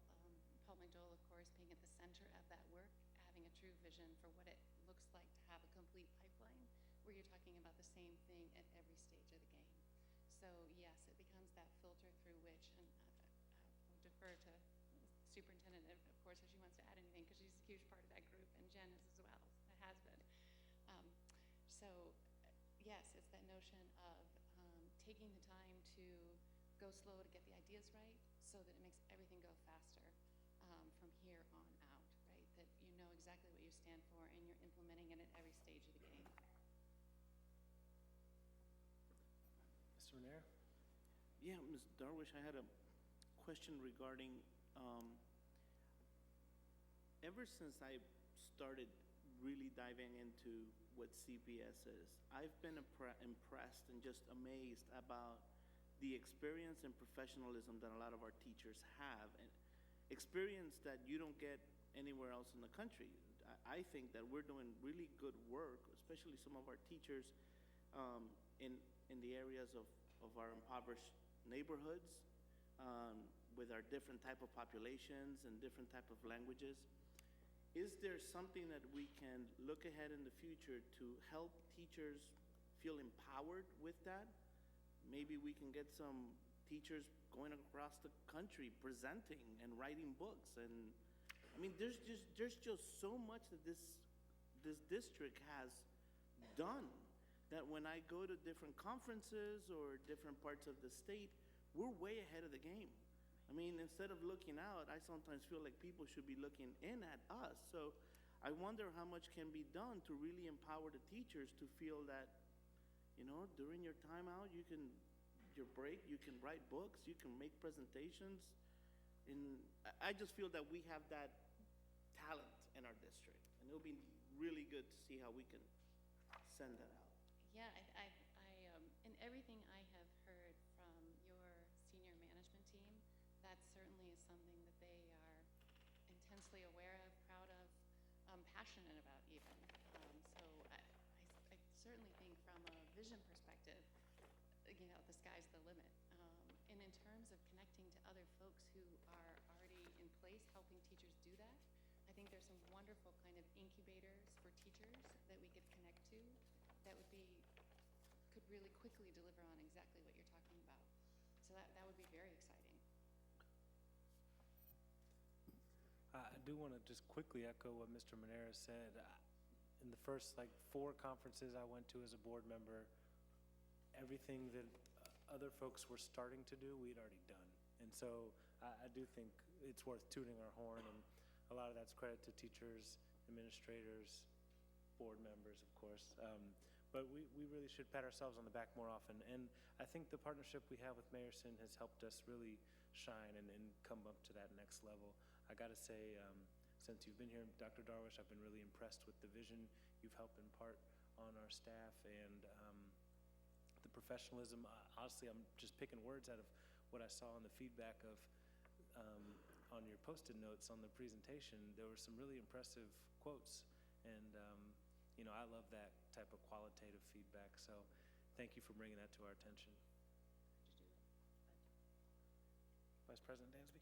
McDowell, of course, being at the center of that work, having a true vision for what it looks like to have a complete pipeline, where you're talking about the same thing at every stage of the game. So yes, it becomes that filter through which, and I'll defer to Superintendent, of course, if she wants to add anything, because she's a huge part of that group, and Jen is as well, has been. So yes, it's that notion of taking the time to go slow to get the ideas right, so that it makes everything go faster from here on out, right? That you know exactly what you stand for, and you're implementing it at every stage of the game. Mr. Manera? Yeah, Ms. Darwish, I had a question regarding, ever since I started really diving into what CPS is, I've been impressed and just amazed about the experience and professionalism that a lot of our teachers have, and experience that you don't get anywhere else in the country. I think that we're doing really good work, especially some of our teachers in the areas of our impoverished neighborhoods, with our different type of populations and different type of languages. Is there something that we can look ahead in the future to help teachers feel empowered with that? Maybe we can get some teachers going across the country presenting and writing books. And I mean, there's just so much that this district has done, that when I go to different conferences or different parts of the state, we're way ahead of the game. I mean, instead of looking out, I sometimes feel like people should be looking in at us. So I wonder how much can be done to really empower the teachers to feel that, during your time out, your break, you can write books, you can make presentations. And I just feel that we have that talent in our district, and it'll be really good to see how we can send that out. Yeah, I in everything I have heard from your senior management team, that certainly is something that they are intensely aware of, proud of, passionate about even. So I certainly think from a vision perspective, the sky's the limit. And in terms of connecting to other folks who are already in place helping teachers do that, I think there's some wonderful kind of incubators for teachers that we could connect to that could really quickly deliver on exactly what you're talking about. So that would be very exciting. I do want to just quickly echo what Mr. Manera said. in the first like 4 conferences I went to as a board member, everything that other folks were starting to do, we'd already done. And so I do think it's worth tooting our horn, and a lot of that's credit to teachers, administrators, board members, of course. But we really should pat ourselves on the back more often. And I think the partnership we have with Mayerson has helped us really shine and come up to that next level. I got to say, since you've been here, Dr. Darwish, I've been really impressed with the vision you've helped impart on our staff and the professionalism. Honestly, I'm just picking words out of what I saw in the feedback of on your post-it notes on the presentation. There were some really impressive quotes, and you know, I love that type of qualitative feedback, so thank you for bringing that to our attention. Vice President Dansby?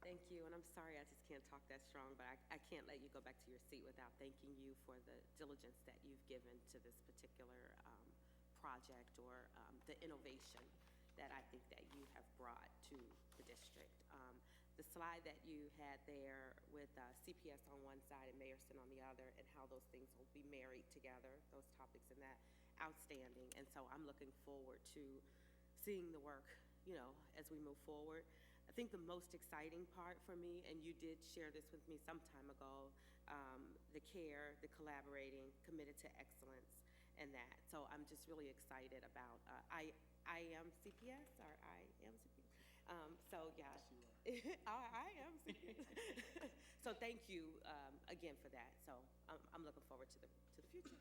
Thank you, and I'm sorry I just can't talk that strong, but I can't let you go back to your seat without thanking you for the diligence that you've given to this particular project or the innovation that I think that you have brought to the district. The slide that you had there with CPS on one side and Mayerson on the other, and how those things will be married together, those topics and that, outstanding. And so I'm looking forward to seeing the work, you know, as we move forward. I think the most exciting part for me, and you did share this with me some time ago, the care, the collaborating, committed to excellence, and that. So I'm just really excited about I am CPS, or I am CPS. So yeah, I am CPS. So thank you again for that. So I'm looking forward to the future.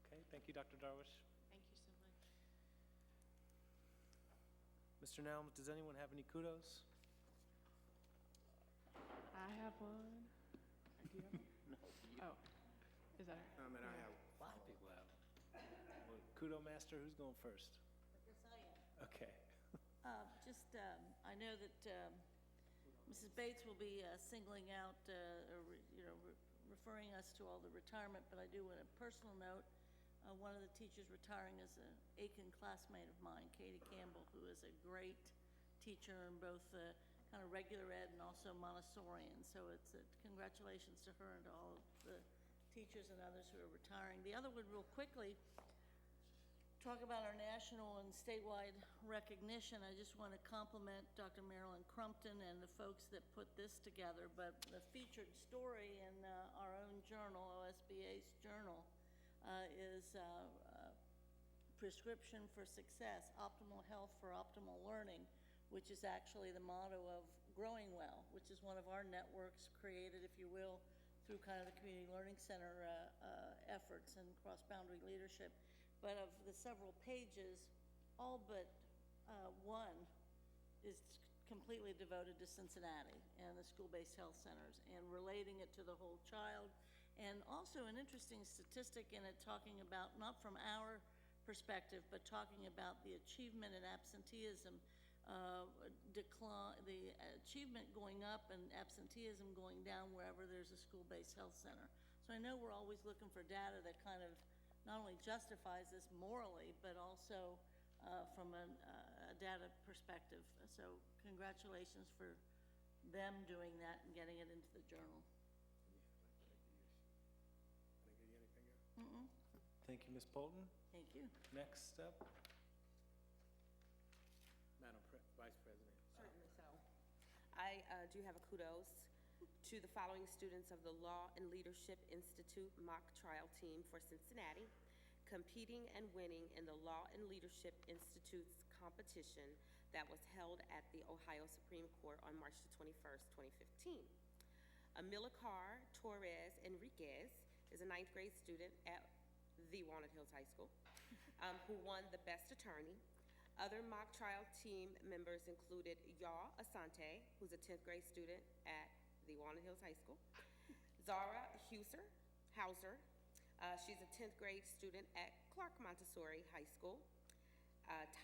Okay, thank you, Dr. Darwish. Thank you so much. Mr. Nelms, does anyone have any kudos? I have one. Do you have one? Oh, is that? I mean, I have. A lot of people have. Well, kudo master, who's going first? I guess I am. Okay. I know that Mrs. Bates will be singling out, referring us to all the retirement, but I do want a personal note. One of the teachers retiring is an Aiken classmate of mine, Katie Campbell, who is a great teacher in both kind of regular ed and also Montessori. And so it's congratulations to her and to all of the teachers and others who are retiring. The other one, real quickly, talk about our national and statewide recognition. I just want to compliment Dr. Marilyn Crumpton and the folks that put this together, but the featured story in our own journal, OSBA's journal, is Prescription for Success, Optimal Health for Optimal Learning, which is actually the motto of Growing Well, which is one of our networks created, if you will, through kind of the Community Learning Center efforts and cross-boundary leadership. But of the several pages, all but one is completely devoted to Cincinnati and the school-based health centers and relating it to the whole child. And also an interesting statistic in it talking about, not from our perspective, but talking about the achievement and absenteeism decline, the achievement going up and absenteeism going down wherever there's a school-based health center. So I know we're always looking for data that kind of not only justifies this morally, but also from a data perspective. So congratulations for them doing that and getting it into the journal. Thank you, Ms. Bolton. Thank you. Next up. Madam Vice President. Certainly so. I do have a kudos to the following students of the Law and Leadership Institute mock trial team for Cincinnati, competing and winning in the Law and Leadership Institute's competition that was held at the Ohio Supreme Court on March the 21st, 2015. Amilcar Torres Enriquez is a 9th grade student at the Walnut Hills High School who won the Best Attorney. Other mock trial team members included Yaw Asante, who's a 10th grade student at the Walnut Hills High School. Zara Hauser, she's a 10th grade student at Clark Montessori High School.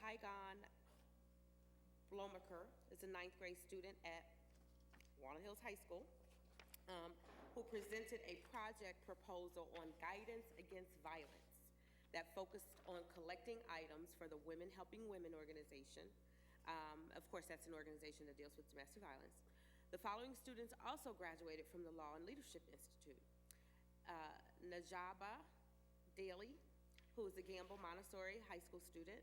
Tygon Blomaker is a 9th grade student at Walnut Hills High School, who presented a project proposal on guidance against violence that focused on collecting items for the Women Helping Women organization. Of course, that's an organization that deals with domestic violence. The following students also graduated from the Law and Leadership Institute. Najaba Daly, who is a Gamble Montessori High School student.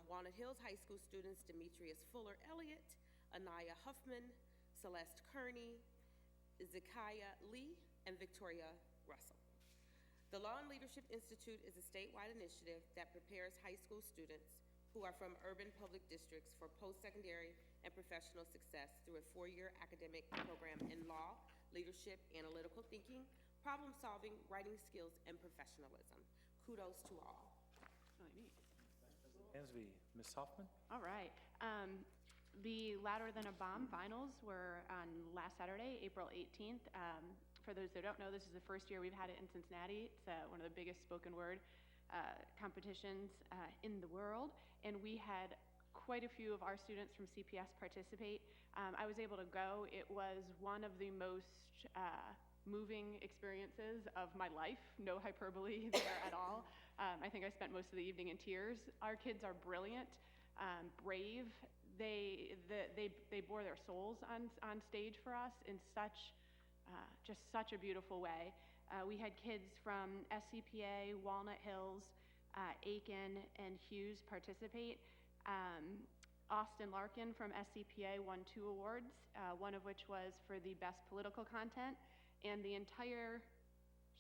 Walnut Hills High School students Demetrius Fuller Elliott, Anaya Huffman, Celeste Kearney, Zekiah Lee, and Victoria Russell. The Law and Leadership Institute is a statewide initiative that prepares high school students who are from urban public districts for post-secondary and professional success through a 4-year academic program in law, leadership, analytical thinking, problem solving, writing skills, and professionalism. Kudos to all. Really neat. Dansby, Ms. Hoffman? All right. The Louder Than a Bomb finals were on last Saturday, April 18th. For those that don't know, this is the first year we've had it in Cincinnati. It's one of the biggest spoken word competitions in the world, and we had quite a few of our students from CPS participate. I was able to go. It was one of the most moving experiences of my life, no hyperbole there at all. I think I spent most of the evening in tears. Our kids are brilliant, brave. They bore their souls on stage for us in just such a beautiful way. We had kids from SCPA, Walnut Hills, Aiken, and Hughes participate. Austin Larkin from SCPA won 2 awards, one of which was for the best political content, and the entire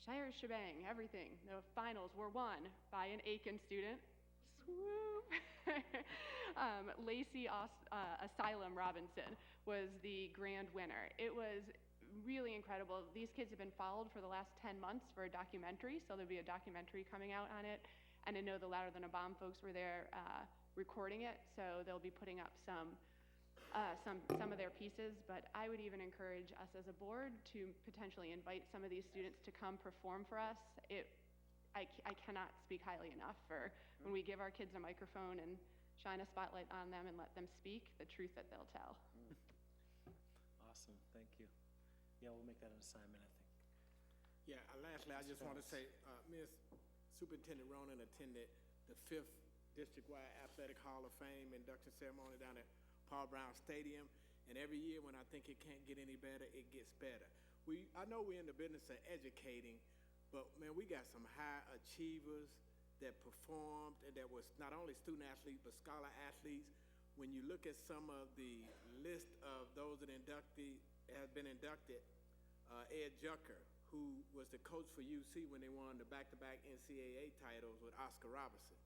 shebang, everything. The finals were won by an Aiken student. Swoop! Lacey Asylum Robinson was the grand winner. It was really incredible. These kids have been followed for the last 10 months for a documentary, so there'll be a documentary coming out on it. And I know the Louder Than a Bomb folks were there recording it, so they'll be putting up some of their pieces. But I would even encourage us as a board to potentially invite some of these students to come perform for us. I cannot speak highly enough for when we give our kids a microphone and shine a spotlight on them and let them speak the truth that they'll tell. Awesome, thank you. Yeah, we'll make that an assignment, I think. Yeah, lastly, I just want to say, Ms. Superintendent Ronan attended the 5th District-wide Athletic Hall of Fame induction ceremony down at Paul Brown Stadium, and every year when I think it can't get any better, it gets better. I know we're in the business of educating, but man, we got some high achievers that performed and that was not only student athletes, but scholar athletes. When you look at some of the list of those that have been inducted, Ed Jucker, who was the coach for UC when they won the back-to-back NCAA titles with Oscar Robertson.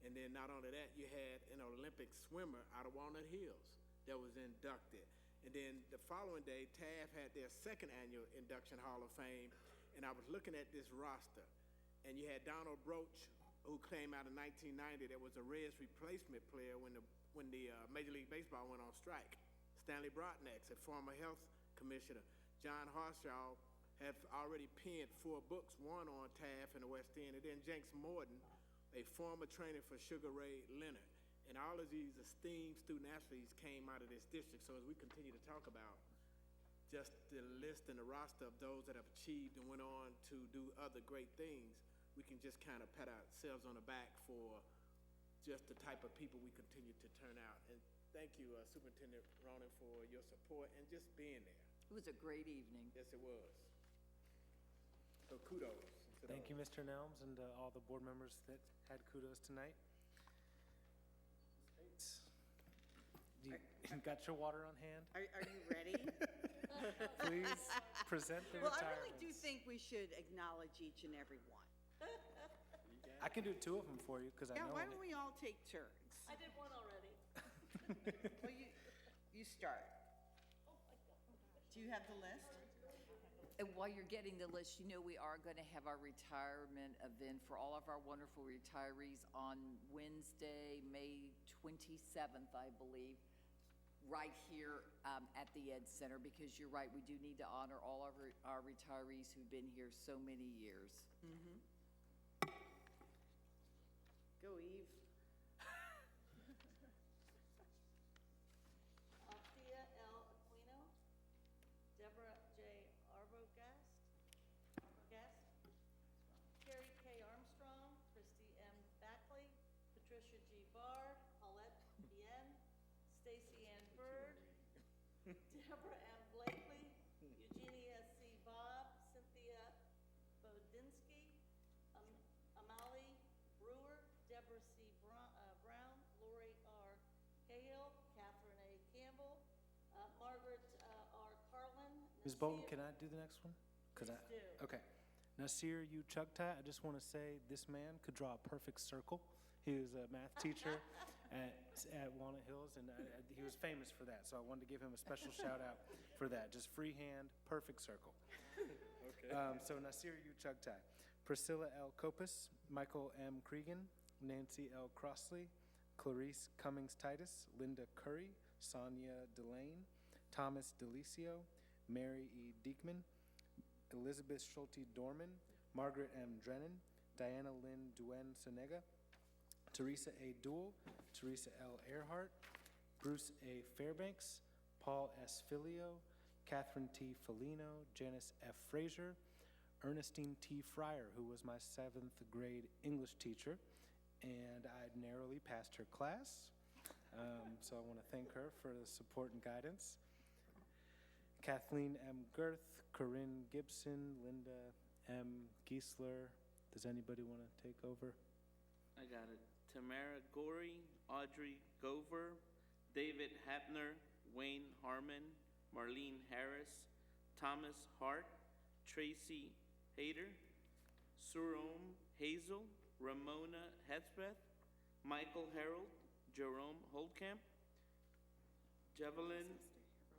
And then not only that, you had an Olympic swimmer out of Walnut Hills that was inducted. And then the following day, TAF had their 2nd annual induction Hall of Fame, and I was looking at this roster, and you had Donald Broach, who came out in 1990 that was a Reds replacement player when the Major League Baseball went on strike. Stanley Brotnax, a former health commissioner. John Harshaw have already penned 4 books, one on TAF in the West End, and then Jenks Morton, a former trainer for Sugar Ray Leonard. And all of these esteemed student athletes came out of this district. So as we continue to talk about just the list and the roster of those that have achieved and went on to do other great things, we can just kind of pat ourselves on the back for just the type of people we continue to turn out. And thank you, Superintendent Ronan, for your support and just being there. It was a great evening. Yes, it was. So kudos. Thank you, Mr. Nelms, and all the board members that had kudos tonight. You got your water on hand? Are you ready? Please present the Well, retirements. I really do think we should acknowledge each and every one. I can do 2 of them for you, because I know. Yeah, why don't we all take turns? I did one already. Well, you start. Do you have the list? And while you're getting the list, you know we are going to have our retirement event for all of our wonderful retirees on Wednesday, May 27th, I believe, right here at the Ed Center, because you're right, we do need to honor all of our retirees who've been here so many years. Mm-hmm. Go, Eve. Althea L. Aquino, Deborah J. Arbogast, Carrie K. Armstrong, Christy M. Backley, Patricia G. Bard, Paulette Bien, Stacy Ann Bird, Deborah M. Ms. Bolton, can I do the next one? Please do. Okay. Nasir U. Chugtai, I just want to say this man could draw a perfect circle. He was a math teacher at Walnut Hills, and he was famous for that. So I wanted to give him a special shout out for that. Just freehand, perfect circle. Okay. So Nasir U. Chugtai, Priscilla L. Kopus, Michael M. Cregan, Nancy L. Crossley, Clarice Cummings Titus, Linda Curry, Sonia Delane, Thomas Delicio, Mary E. Diekman, Elizabeth Schulte Dorman, Margaret M. Drennan, Diana Lynn Duen Senega, Teresa A. Duell, Teresa L. Earhart, Bruce A. Fairbanks, Paul S. Filio, Catherine T. Felino, Janice F. Frazier, Ernestine T. Fryer, who was my 7th grade English teacher, and I narrowly passed her class. So I want to thank her for the support and guidance. Kathleen M. Girth, Corinne Gibson, Linda M. Giesler. Does anybody want to take over? I got it. Tamara Gorey, Audrey Gover, David Hapner, Wayne Harmon, Marlene Harris, Thomas Hart, Tracy Hayter, Surome Hazel, Ramona Hespeth, Michael Harold, Jerome Holtkamp, Javelin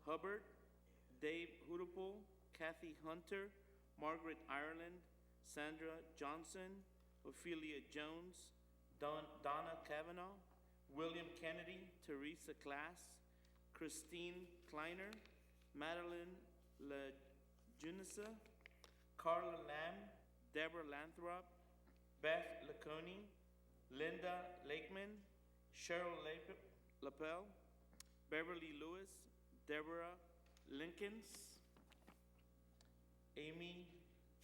Hubbard, Dave Hudapol, Kathy Hunter, Margaret Ireland, Sandra Johnson, Ophelia Jones, Donna Kavanaugh, William Kennedy, Teresa Class, Christine Kleiner, Madeline LaJunisa, Carla Lamb, Deborah Lathrop, Beth Laconi, Linda Lakeman, Cheryl Lapel, Beverly Lewis, Deborah Linkins, Amy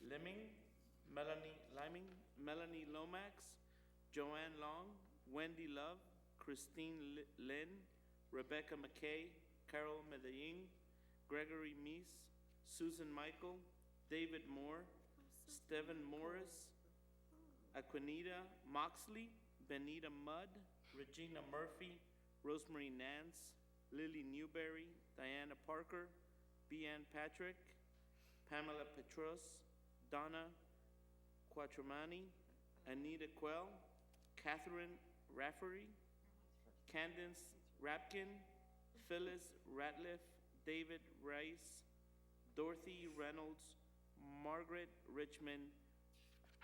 Lemming, Melanie Lomax, Joanne Long, Wendy Love, Christine Lynn, Rebecca McKay, Carol Medellin, Gregory Meese, Susan Michael, David Moore, Stephen Morris, Aquanita Moxley, Benita Mudd, Regina Murphy, Rosemary Nance, Lily Newberry, Diana Parker, Beanne Patrick, Pamela Petros, Donna Quattromani, Anita Quell, Catherine Rafferty, Candace Rapkin, Phyllis Ratliff, David Rice, Dorothy Reynolds, Margaret Richmond,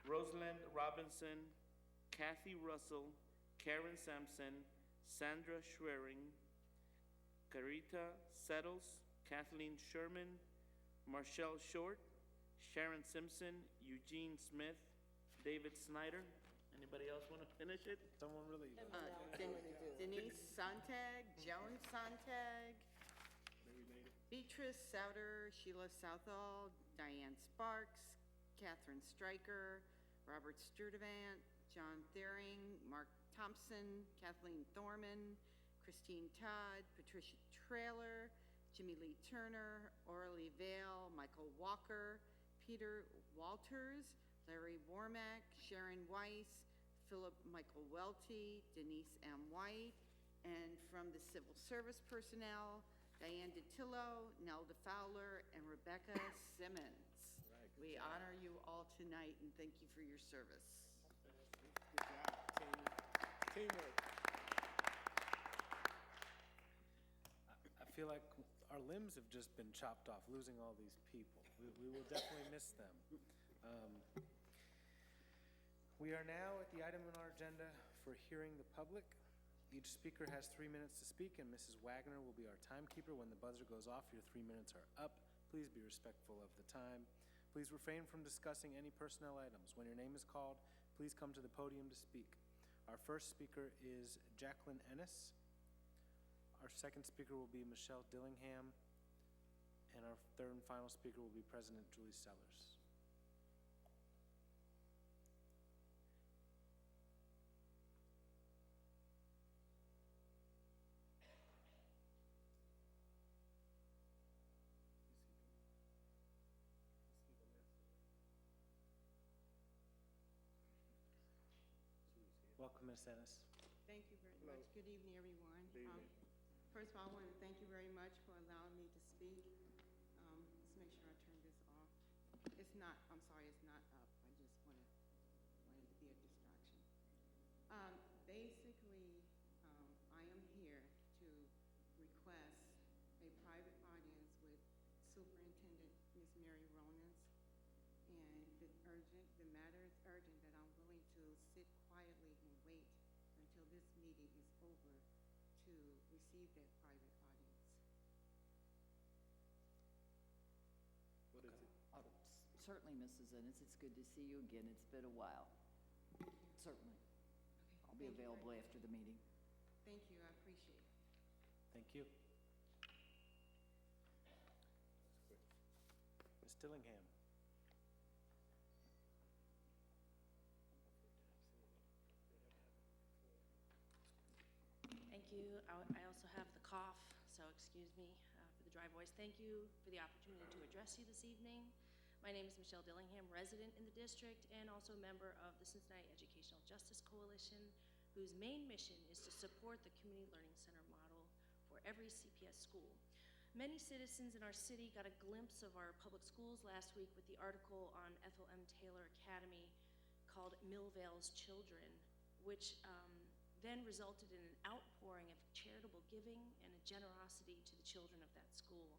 Rosalind Robinson, Kathy Russell, Karen Sampson, Sandra Schwering, Carita Settles, Kathleen Sherman, Marshall Short, Sharon Simpson, Eugene Smith, David Snyder. Anybody else want to finish it? Someone really. Denise Sontag, Joan Sontag, Beatrice Souter, Sheila Southall, Diane Sparks, Catherine Stryker, Robert Sturdivant, John Thering, Mark Thompson, Kathleen Thorman, Christine Todd, Patricia Trailer, Jimmy Lee Turner, Orly Vale, Michael Walker, Peter Walters, Larry Warmack, Sharon Weiss, Philip Michael Welty, Denise M. White, and from the civil service personnel, Diane DeTillo, Nelda Fowler, and Rebecca Simmons. We honor you all tonight and thank you for your service. Good job, teamwork. I feel like our limbs have just been chopped off, losing all these people. We will definitely miss them. We are now at the item on our agenda for hearing the public. Each speaker has 3 minutes to speak, and Mrs. Wagner will be our timekeeper. When the buzzer goes off, your 3 minutes are up. Please be respectful of the time. Please refrain from discussing any personnel items. When your name is called, please come to the podium to speak. Our first speaker is Jacqueline Ennis. Our second speaker will be Michelle Dillingham. And our third and final speaker will be President Julie Sellers. Welcome, Ms. Ennis. Thank you very much. Good evening, everyone. First of all, I want to thank you very much for allowing me to speak. Let's make It's not, I'm sorry, it's not up. I just wanted to be a distraction. Basically, I am here to request a private audience with Superintendent Ms. Mary Ronans. And the matter is urgent that I'm willing to sit quietly and wait until this meeting is over to receive that private audience. What is it? Certainly, Mrs. Ennis, it's good to see you again. It's been a while. Certainly. I'll be Thank you very available much. after the meeting. Thank you, I appreciate it. Thank you. Ms. Dillingham. Thank you. I also have the cough, so excuse me for the dry voice. Thank you for the opportunity to address you this evening. My name is Michelle Dillingham, resident in the district and also member of the Cincinnati Educational Justice Coalition, whose main mission is to support the Community Learning Center model for every CPS school. Many citizens in our city got a glimpse of our public schools last week with the article on Ethel M. Taylor Academy called Millvale's Children, which then resulted in an outpouring of charitable giving and a generosity to the children of that school.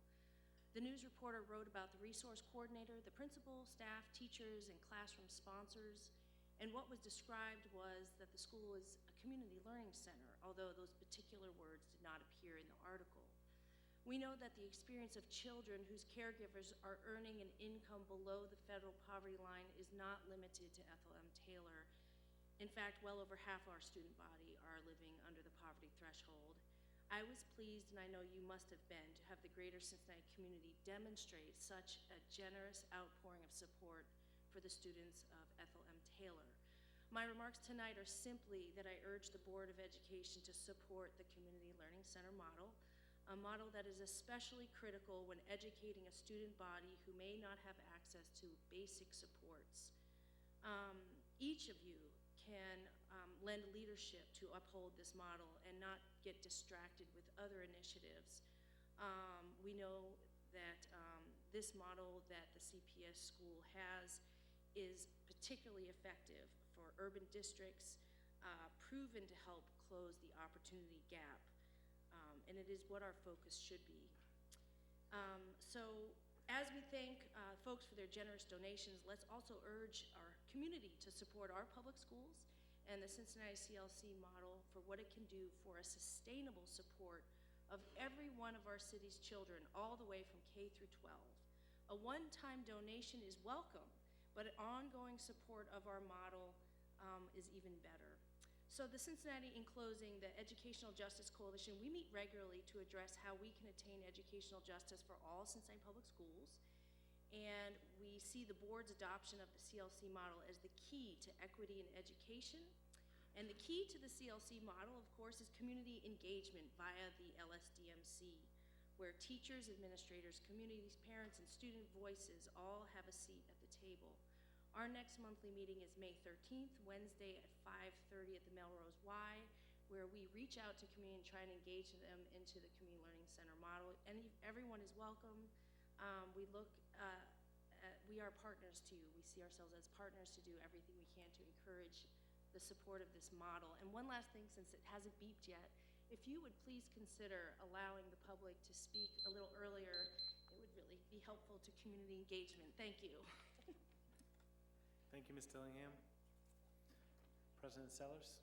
The news reporter wrote about the resource coordinator, the principal, staff, teachers, and classroom sponsors, and what was described was that the school is a community learning center, although those particular words did not appear in the article. We know that the experience of children whose caregivers are earning an income below the federal poverty line is not limited to Ethel M. Taylor. In fact, well over half our student body are living under the poverty threshold. I was pleased, and I know you must have been, to have the greater Cincinnati community demonstrate such a generous outpouring of support for the students of Ethel M. Taylor. My remarks tonight are simply that I urge the Board of Education to support the Community Learning Center model, a model that is especially critical when educating a student body who may not have access to basic supports. Each of you can lend leadership to uphold this model and not get distracted with other initiatives. We know that this model that the CPS school has is particularly effective for urban districts, proven to help close the opportunity gap, and it is what our focus should be. So as we thank folks for their generous donations, let's also urge our community to support our public schools and the Cincinnati CLC model for what it can do for a sustainable support of every one of our city's children, all the way from K through 12. A one-time donation is welcome, but ongoing support of our model is even better. So the Cincinnati, in closing, the Educational Justice Coalition, we meet regularly to address how we can attain educational justice for all Cincinnati public schools. And we see the board's adoption of the CLC model as the key to equity in education. And the key to the CLC model, of course, is community engagement via the LSDMC, where teachers, administrators, communities, parents, and student voices all have a seat at the table. Our next monthly meeting is May 13th, Wednesday at 5:30 at the Melrose Y, where we reach out to community and try and engage them into the Community Learning Center model. And everyone is welcome. We are partners to you. We see ourselves as partners to do everything we can to encourage the support of this model. And one last thing, since it hasn't beeped yet, if you would please consider allowing the public to speak a little earlier, it would really be helpful to community engagement. Thank you. Thank you, Ms. Dillingham. President Sellers.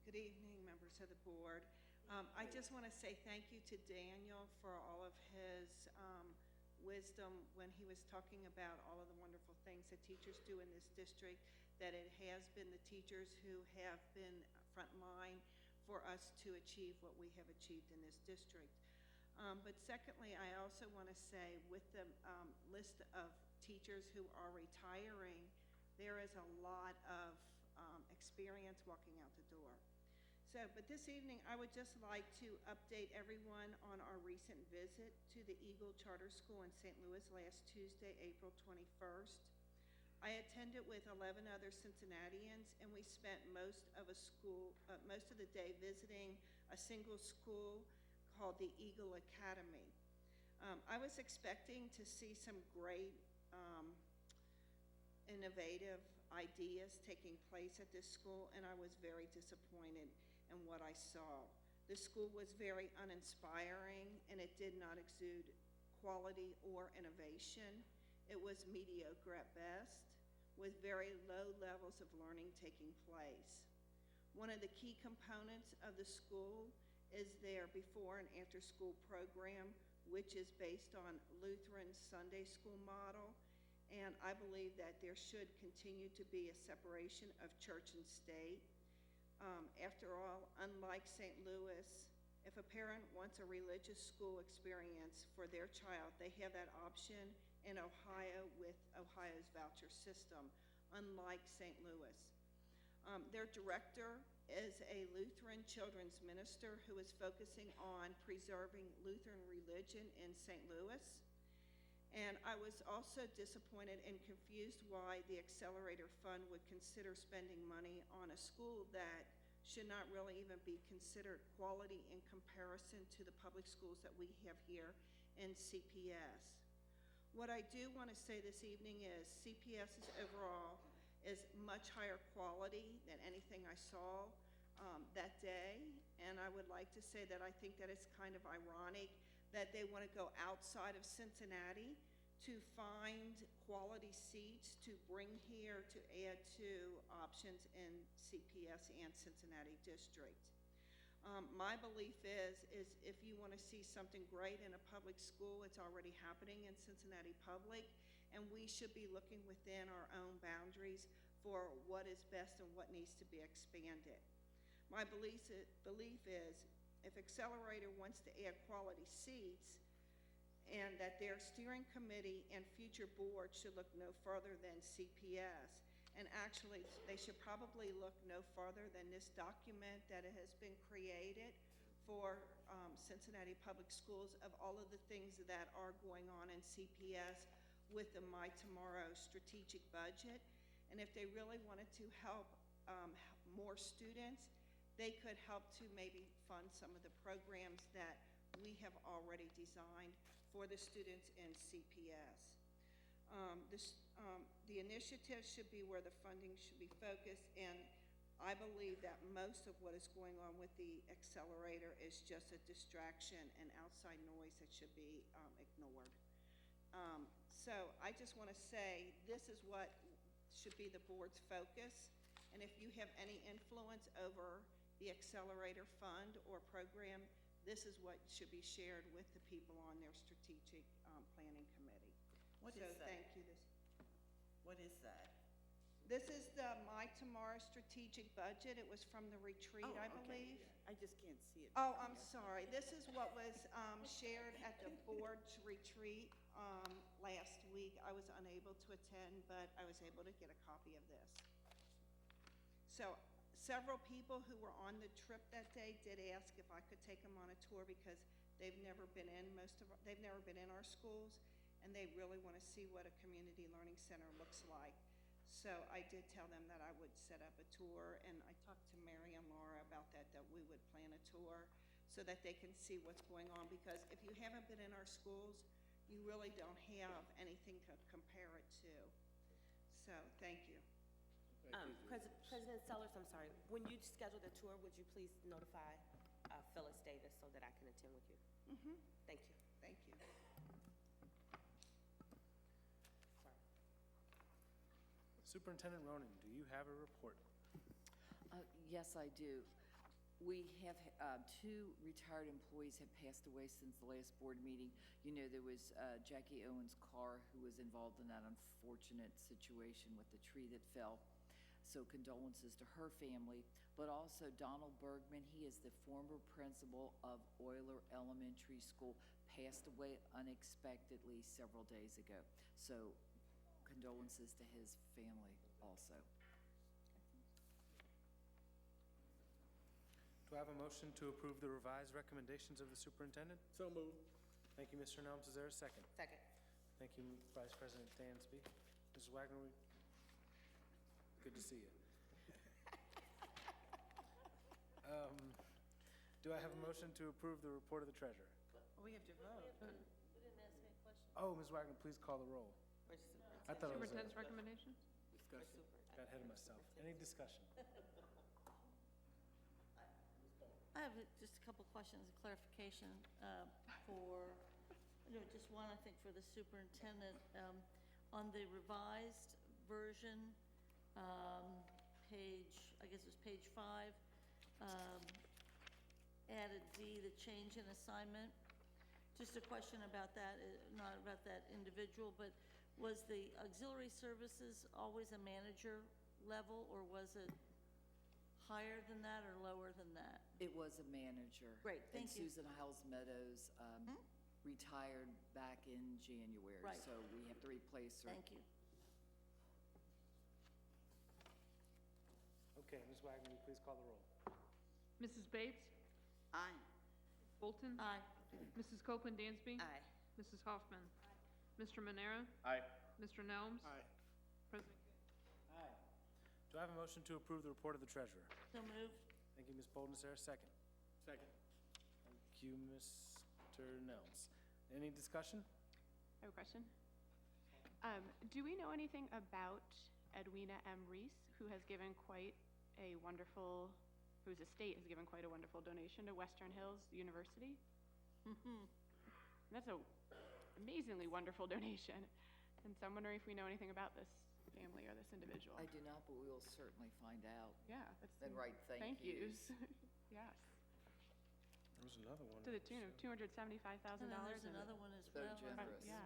Good evening, members of the board. I just want to say thank you to Daniel for all of his wisdom when he was talking about all of the wonderful things that teachers do in this district, that it has been the teachers who have been frontline for us to achieve what we have achieved in this district. But secondly, I also want to say with the list of teachers who are retiring, there is a lot of experience walking out the door. But this evening, I would just like to update everyone on our recent visit to the Eagle Charter School in St. Louis last Tuesday, April 21st. I attended attended with 11 other Cincinnatians, and we spent most of the day visiting a single school called the Eagle Academy. I was expecting to see some great innovative ideas taking place at this school, and I was very disappointed in what I saw. The school was very uninspiring, and it did not exude quality or innovation. It was mediocre at best, with very low levels of learning taking place. One of the key components of the school is their before and after school program, which is based on Lutheran Sunday school model. And I believe that there should continue to be a separation of church and state. After all, unlike St. Louis, if a parent wants a religious school experience for their child, they have that option in Ohio with Ohio's voucher system, unlike St. Louis. Their director is a Lutheran children's minister who is focusing on preserving Lutheran religion in St. Louis. And I was also disappointed and confused why the Accelerator Fund would consider spending money on a school that should not really even be considered quality in comparison to the public schools that we have here in CPS. What I do want to say this evening is CPS's overall is much higher quality than anything I saw that day. And I would like to say that I think that it's kind of ironic that they want to go outside of Cincinnati to find quality seats to bring here to add to options in CPS and Cincinnati district. My belief is if you want to see something great in a public school, it's already happening in Cincinnati Public, and we should be looking within our own boundaries for what is best and what needs to be expanded. My belief is if Accelerator wants to add quality seats, and that their steering committee and future board should look no further than CPS. And actually, they should probably look no further than this document that has been created for Cincinnati Public Schools of all of the things that are going on in CPS with the My Tomorrow strategic budget. And if they really wanted to help more students, they could help to maybe fund some of the programs that we have already designed for the students in CPS. The initiative should be where the funding should be focused, and I believe that most of what is going on with the Accelerator is just a distraction and outside noise that should be ignored. So I just want to say this is what should be the board's focus, and if you have any influence over the Accelerator Fund or program, this is what should be shared with the people on their strategic planning committee. What So is that? thank you. What is that? This is the My Tomorrow strategic budget. It was from the retreat, I okay. believe. I just can't see it. Oh, from I'm here. sorry. This is what was shared at the board's retreat last week. I was unable to attend, but I was able to get a copy of this. So several people who were on the trip that day did ask if I could take them on a tour because they've never been in our schools, and they really want to see what a community learning center looks like. So I did tell them that I would set up a tour, and I talked to Mary and Laura about that we would plan a tour so that they can see what's going on, because if you haven't been in our schools, you really don't have anything to compare it to. So, thank you. President Sellers, I'm sorry. When you schedule the tour, would you please notify Phyllis Davis so that I can attend with you? Mm-hmm. Thank you. Thank you. Superintendent Ronan, do you have a report? Yes, I do. We have, two retired employees have passed away since the last board meeting. You know, there was Jackie Owens Carr who was involved in that unfortunate situation with the tree that fell. So condolences to her family, but also Donald Bergman. He is the former principal of Euler Elementary School, passed away unexpectedly several days ago. So condolences to his family also. Do I have a motion to approve the revised recommendations of the superintendent? So moved. Thank you, Mr. Nelms. Is there a second? Second. Thank you, Vice President Dansby. Mrs. Wagner, Good to see you. Do I have a motion to approve the report of the treasurer? We have to vote. We didn't ask any questions. Oh, Ms. Wagner, please call the roll. I thought it was Superintendent's recommendations? discussion. Got ahead of myself. Any discussion? I have just a couple questions, clarification for, just one, I think, for the superintendent. On the revised version, page, I guess it was page 5, added D, the change in assignment. Just a question about that, not about that individual, but was the auxiliary services always a manager level, or was it higher than that or lower than that? It was a manager. Great, thank you. And Susan Hiles Meadows retired back in January. Right. So we have to replace her. Thank you. Okay, Ms. Wagner, will you please call the roll? Mrs. Bates? Aye. Bolton? Aye. Mrs. Copeland Dansby? Aye. Mrs. Hoffman? Mr. Manera? Aye. Mr. Nelms? Aye. President Coons? Aye. Do I have a motion to approve the report of the treasurer? So moved. Thank you, Ms. Bolden. Is there a second? Second. Thank you, Mr. Nelms. Any discussion? I have a question. Do we know anything about Edwina M. Reese, who has given quite a wonderful, whose estate has given quite a wonderful donation to Western Hills University? That's a amazingly wonderful donation. And so I'm wondering if we know anything about this family or this individual. I do not, but we will certainly find out. Yeah, that's And write thank yous. yous. Yes. There was another one. To the tune of $275,000. And then there's another one as So well. generous. Yeah.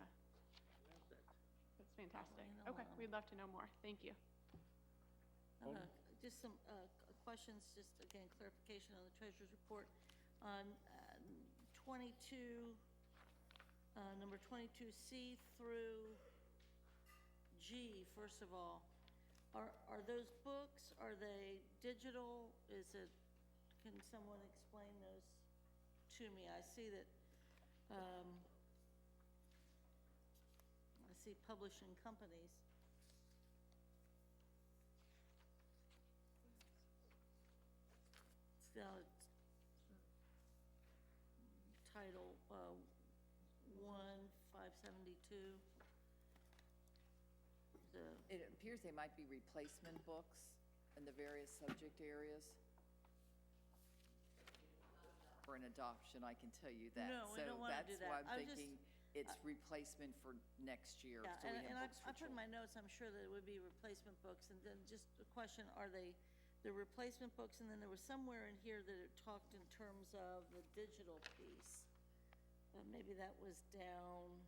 That's fantastic. You know, Okay, we'd love to know more. Thank you. Just some questions, just again, clarification on the treasurer's report. On 22, number 22C through G, first of all, are those books, are they digital? Can someone explain those to me? I see that, I see publishing companies. Title 1/572. It appears they might be replacement books in the various subject areas. For an adoption, I can tell you that. No, we don't wanna do that. So that's why I I'm was just- thinking it's replacement for next year. Yeah, So we and have I books I for put in my children. notes, I'm sure that it would be replacement books, and then just a question, are they the replacement books? And then there was somewhere in here that it talked in terms of the digital piece. Maybe that was down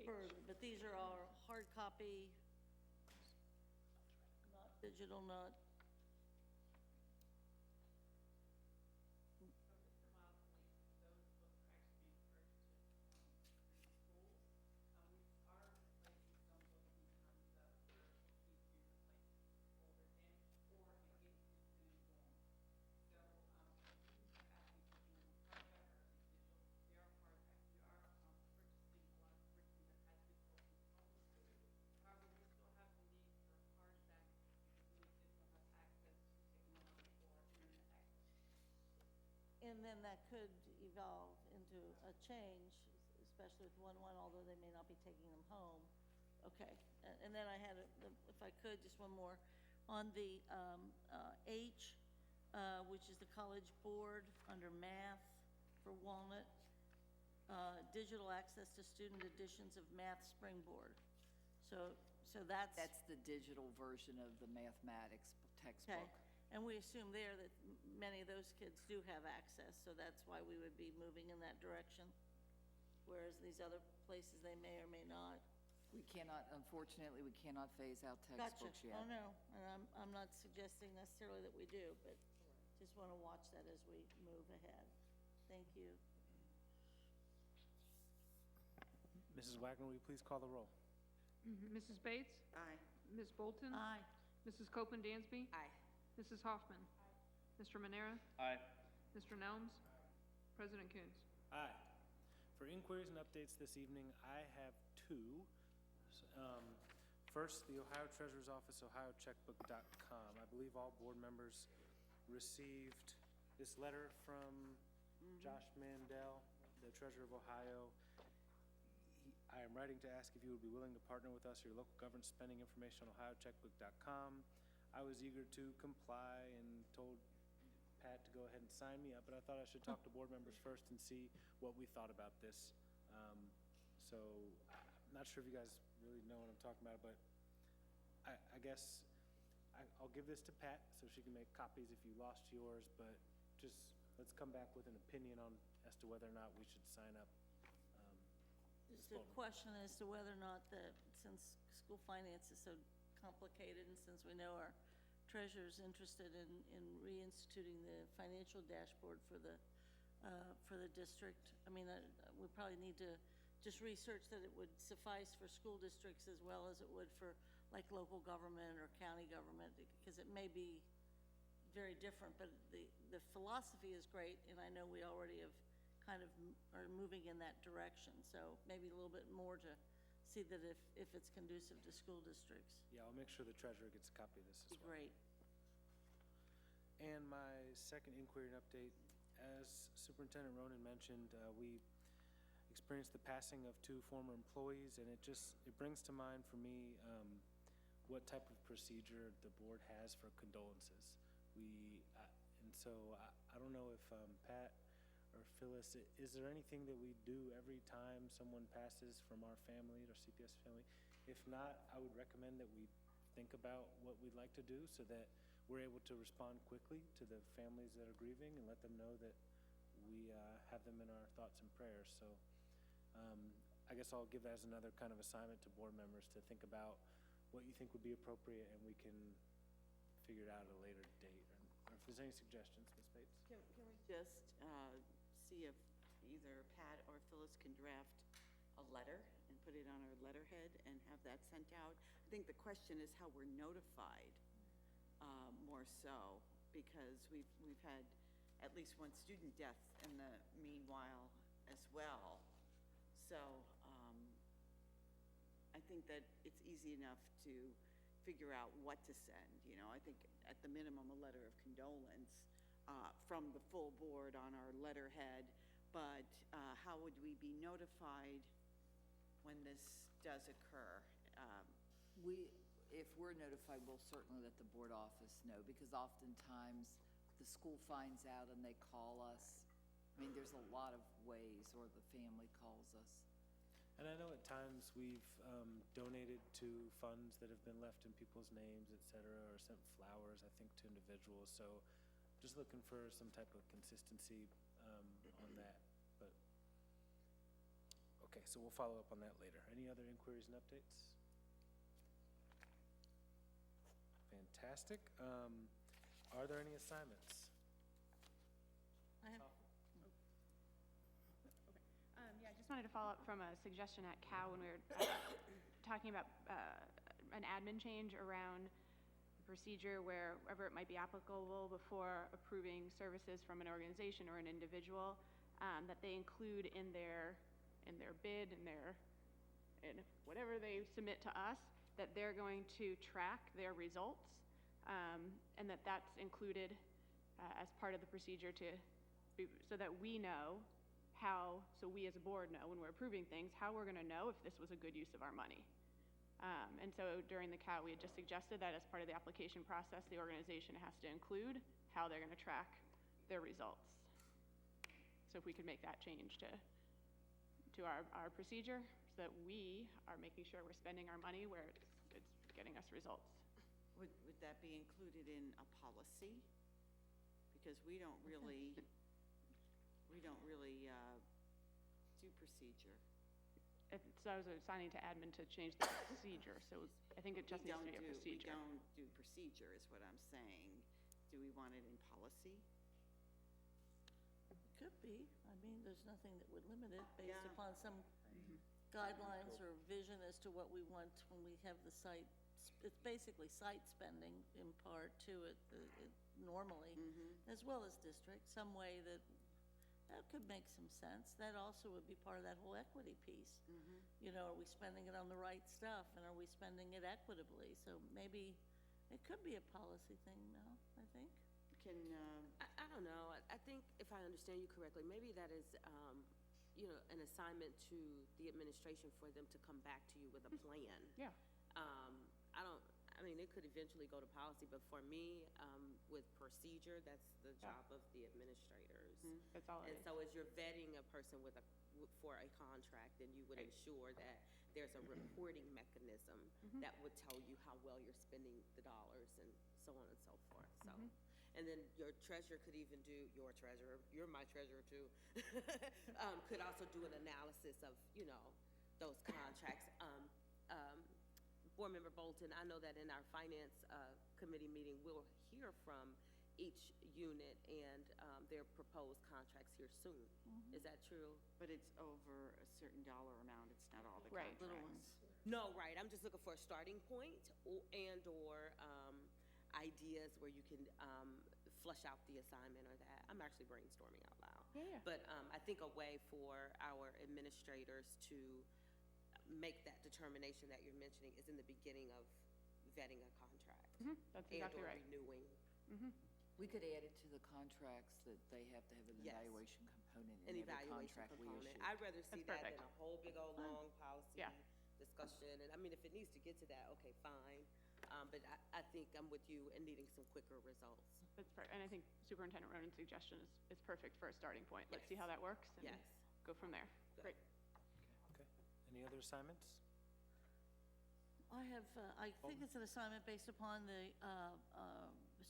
further, but these are all hard copy, not digital, not. And then that could evolve into a change, especially with 1-1, although they may not be taking them home. Okay, and then I had, if I could, just one more. On the H, which is the College Board, under math for Walnut, digital access to student editions of Math Springboard. So that's. That's the digital version of the mathematics textbook. Okay, and we assume there that many of those kids do have access, so that's why we would be moving in that direction. Whereas these other places, they may or may not. We cannot, unfortunately, we cannot phase out textbooks Gotcha. yet. Oh, no, and I'm not suggesting necessarily that we do, but just want to watch that as we move ahead. Thank you. Mrs. Wagner, will you please call the roll? Mrs. Bates? Aye. Ms. Bolton? Aye. Mrs. Copeland Dansby? Aye. Mrs. Hoffman? Mr. Manera? Aye. Mr. Nelms? President Coons? Aye. For inquiries and updates this evening, I have two. First, the Ohio Treasurer's Office, ohiocheckbook.com. I believe all board members received this letter from Josh Mandel, the Treasurer of Ohio. I am writing to ask if you would be willing to partner with us, your local government spending information on ohiocheckbook.com. I was eager to comply and told Pat to go ahead and sign me up, but I thought I should talk to board members first and see what we thought about this. So I'm not sure if you guys really know what I'm talking about, but I guess I'll give this to Pat so she can make copies if you lost yours, but just let's come back with an opinion on as to whether or not we should sign up. Just a question as to whether or not since school finance is so complicated, and since we know our treasurer's interested in reinstituting the financial dashboard for the district, I mean, we probably need to just research that it would suffice for school districts as well as it would for like local government or county government, because it may be very different, but the philosophy is great, and I know we already have kind of are moving in that direction, so maybe a little bit more to see that if it's conducive to school districts. Yeah, I'll make sure the treasurer gets a copy of this as well. Great. And my second inquiry and update, as Superintendent Ronan mentioned, we experienced the passing of 2 former employees, and it brings to mind for me what type of procedure the board has for condolences. And so I don't know if Pat or Phyllis, is there anything that we do every time someone passes from our family or CPS family? If not, I would recommend that we think about what we'd like to do so that we're able to respond quickly to the families that are grieving and let them know that we have them in our thoughts and prayers. So I guess I'll give that as another kind of assignment to board members to think about what you think would be appropriate, and we can figure it out at a later date. Or if there's any suggestions, Ms. Bates? Can we just see if either Pat or Phyllis can draft a letter and put it on our letterhead and have that sent out? I think the question is how we're notified, more so, because we've had at least 1 student death in the meanwhile as well. So I think that it's easy enough to figure out what to send. You know, I think at the minimum a letter of condolence from the full board on our letterhead, but how would we be notified when this does occur? If we're notified, we'll certainly let the board office know, because oftentimes the school finds out and they call us. I mean, there's a lot of ways, or the family calls us. And I know at times we've donated to funds that have been left in people's names, et cetera, or sent flowers, I think, to individuals. So just looking for some type of consistency on that. But okay, so we'll follow up on that later. Any other inquiries and updates? Fantastic. Are there any assignments? I have. Yeah, I just wanted to follow up from a suggestion at Cal when we were talking about an admin change around the procedure wherever it might be applicable before approving services from an organization or an individual, that they include in their bid, in whatever they submit to us, that they're going to track their results, and that's included as part of the procedure so that we know so we as a board know when we're approving things, how we're going to know if this was a good use of our money. And so during the CAT, we had just suggested that as part of the application process, the organization has to include how they're going to track their results. So if we could make that change to our procedure, so that we are making sure we're spending our money where it's getting us results. Would that be included in a policy? Because we don't really do procedure. So I was assigning to admin to change the procedure, so I think it just needs to be a procedure. We don't do procedure is what I'm saying. Do we want it in policy? It could be. I mean, there's nothing that would limit it based upon some guidelines or vision as to what we want when we have the site. It's basically site spending in part to it normally, as well as district, some way that that could make some sense. That also would be part of that whole equity piece. You know, are we spending it on the right stuff, and are we spending it equitably? So maybe it could be a policy thing, no, I think. Can, I don't know. I think if I understand you correctly, maybe that is, you know, an assignment to the administration for them to come back to you with a plan. Yeah. I mean, it could eventually go to policy, but for me, with procedure, that's the Yeah. job of the administrators. That's all it And is. so as you're vetting a person for a contract, then you would Right. ensure that there's a reporting mechanism that would tell you how well you're spending the dollars and so on and so forth, so. And then your treasurer could even do, you're my treasurer too, could also do an analysis of, you know, those contracts. Board Member Bolton, I know that in our finance committee meeting, we'll hear from each unit and their proposed contracts here soon. Is that true? but it's over a certain dollar amount, it's not all the Right. contracts. Little ones. No, right, I'm just looking for a starting point and/or ideas where you can flush out the assignment or that. I'm actually brainstorming out loud. Yeah. But I think a way for our administrators to make that determination that you're mentioning is in the beginning of vetting a contract. That's exactly and/or right. renewing. We could add it to the contracts that they have to have an Yes. evaluation component An in every evaluation contract we component. issue. I'd rather see That's that than perfect. a whole big old long policy Yeah. discussion. And I mean, if it needs to get to that, okay, fine. But I think I'm with you in needing some quicker results. And I think Superintendent Ronan's suggestion is perfect for a starting point. Let's see Yes. how that works and Yes. go from there. Good. Great. Okay. Any other assignments? I have, I think it's an assignment based upon the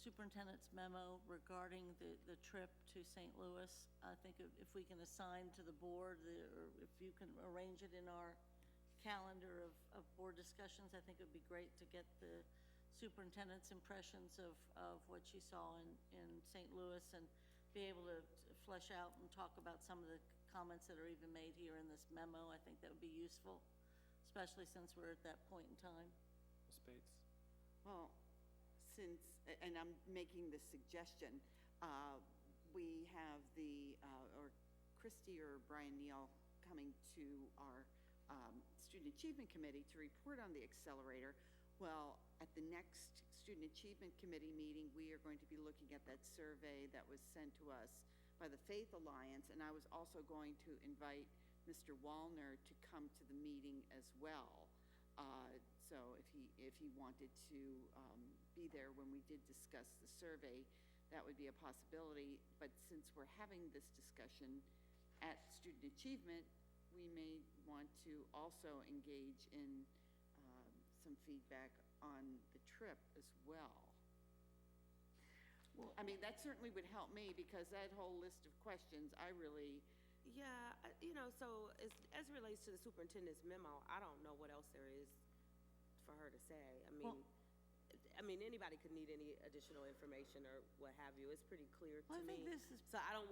superintendent's memo regarding the trip to St. Louis. I think if we can assign to the board, or if you can arrange it in our calendar of board discussions, I think it would be great to get the superintendent's impressions of what she saw in St. Louis and be able to flesh out and talk about some of the comments that are even made here in this memo. I think that would be useful, especially since we're at that point in time. Ms. Bates? Well, and I'm making this suggestion, we have or Christy or Brian Neal coming to our Student Achievement Committee to report on the accelerator. Well, at the next Student Achievement Committee meeting, we are going to be looking at that survey that was sent to us by the Faith Alliance, and I was also going to invite Mr. Wallner to come to the meeting as well. So if he wanted to be there when we did discuss the survey, that would be a possibility. But since we're having this discussion at Student Achievement, we may want to also engage in some feedback on the trip as well. Well, I mean, that certainly would help me, because that whole list of questions, I really, Yeah, you know, so as it relates to the superintendent's memo, I don't know what else there is for her to say. I mean, anybody could need any additional information or what have you. It's pretty clear to Well, I me. think this is- So I don't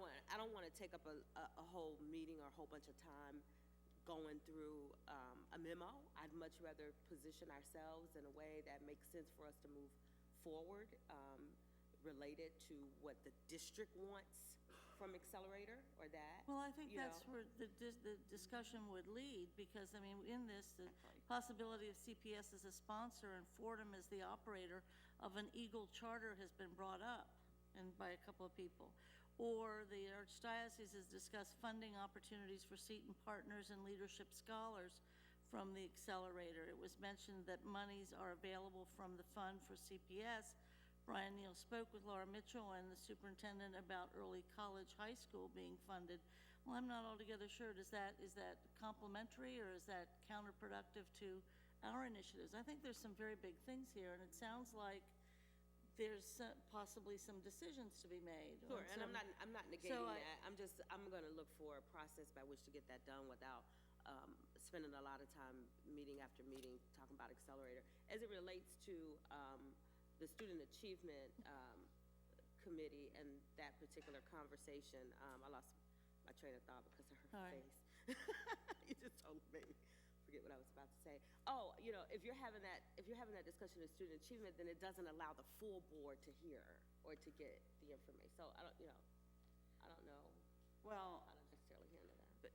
want to take up a whole meeting or a whole bunch of time going through a memo. I'd much rather position ourselves in a way that makes sense for us to move forward, related to what the district wants from Accelerator or that. Well, I think you that's know. where the discussion would lead, because, I mean, in this, the possibility of CPS as a sponsor and Fordham as the operator of an Eagle Charter has been brought up and by a couple of people. Or the Archdiocese has discussed funding opportunities for Seton Partners and Leadership Scholars from the Accelerator. It was mentioned that monies are available from the fund for CPS. Brian Neal spoke with Laura Mitchell and the superintendent about early college, high school being funded. Well, I'm not altogether sure. Is that complementary, or is that counterproductive to our initiatives? I think there's some very big things here, and it sounds like there's possibly some decisions to be made. Sure, and I'm not negating I- that. I'm going to look for a process by which to get that done without spending a lot of time meeting after meeting talking about Accelerator. As it relates to the Student Achievement Committee and that particular conversation, I lost my train of thought because of her All right. face. You just totally made me forget what I was about to say. Oh, you know, if you're having that discussion of Student Achievement, then it doesn't allow the full board to hear or to get the information. So I don't know. Well, I don't necessarily handle that.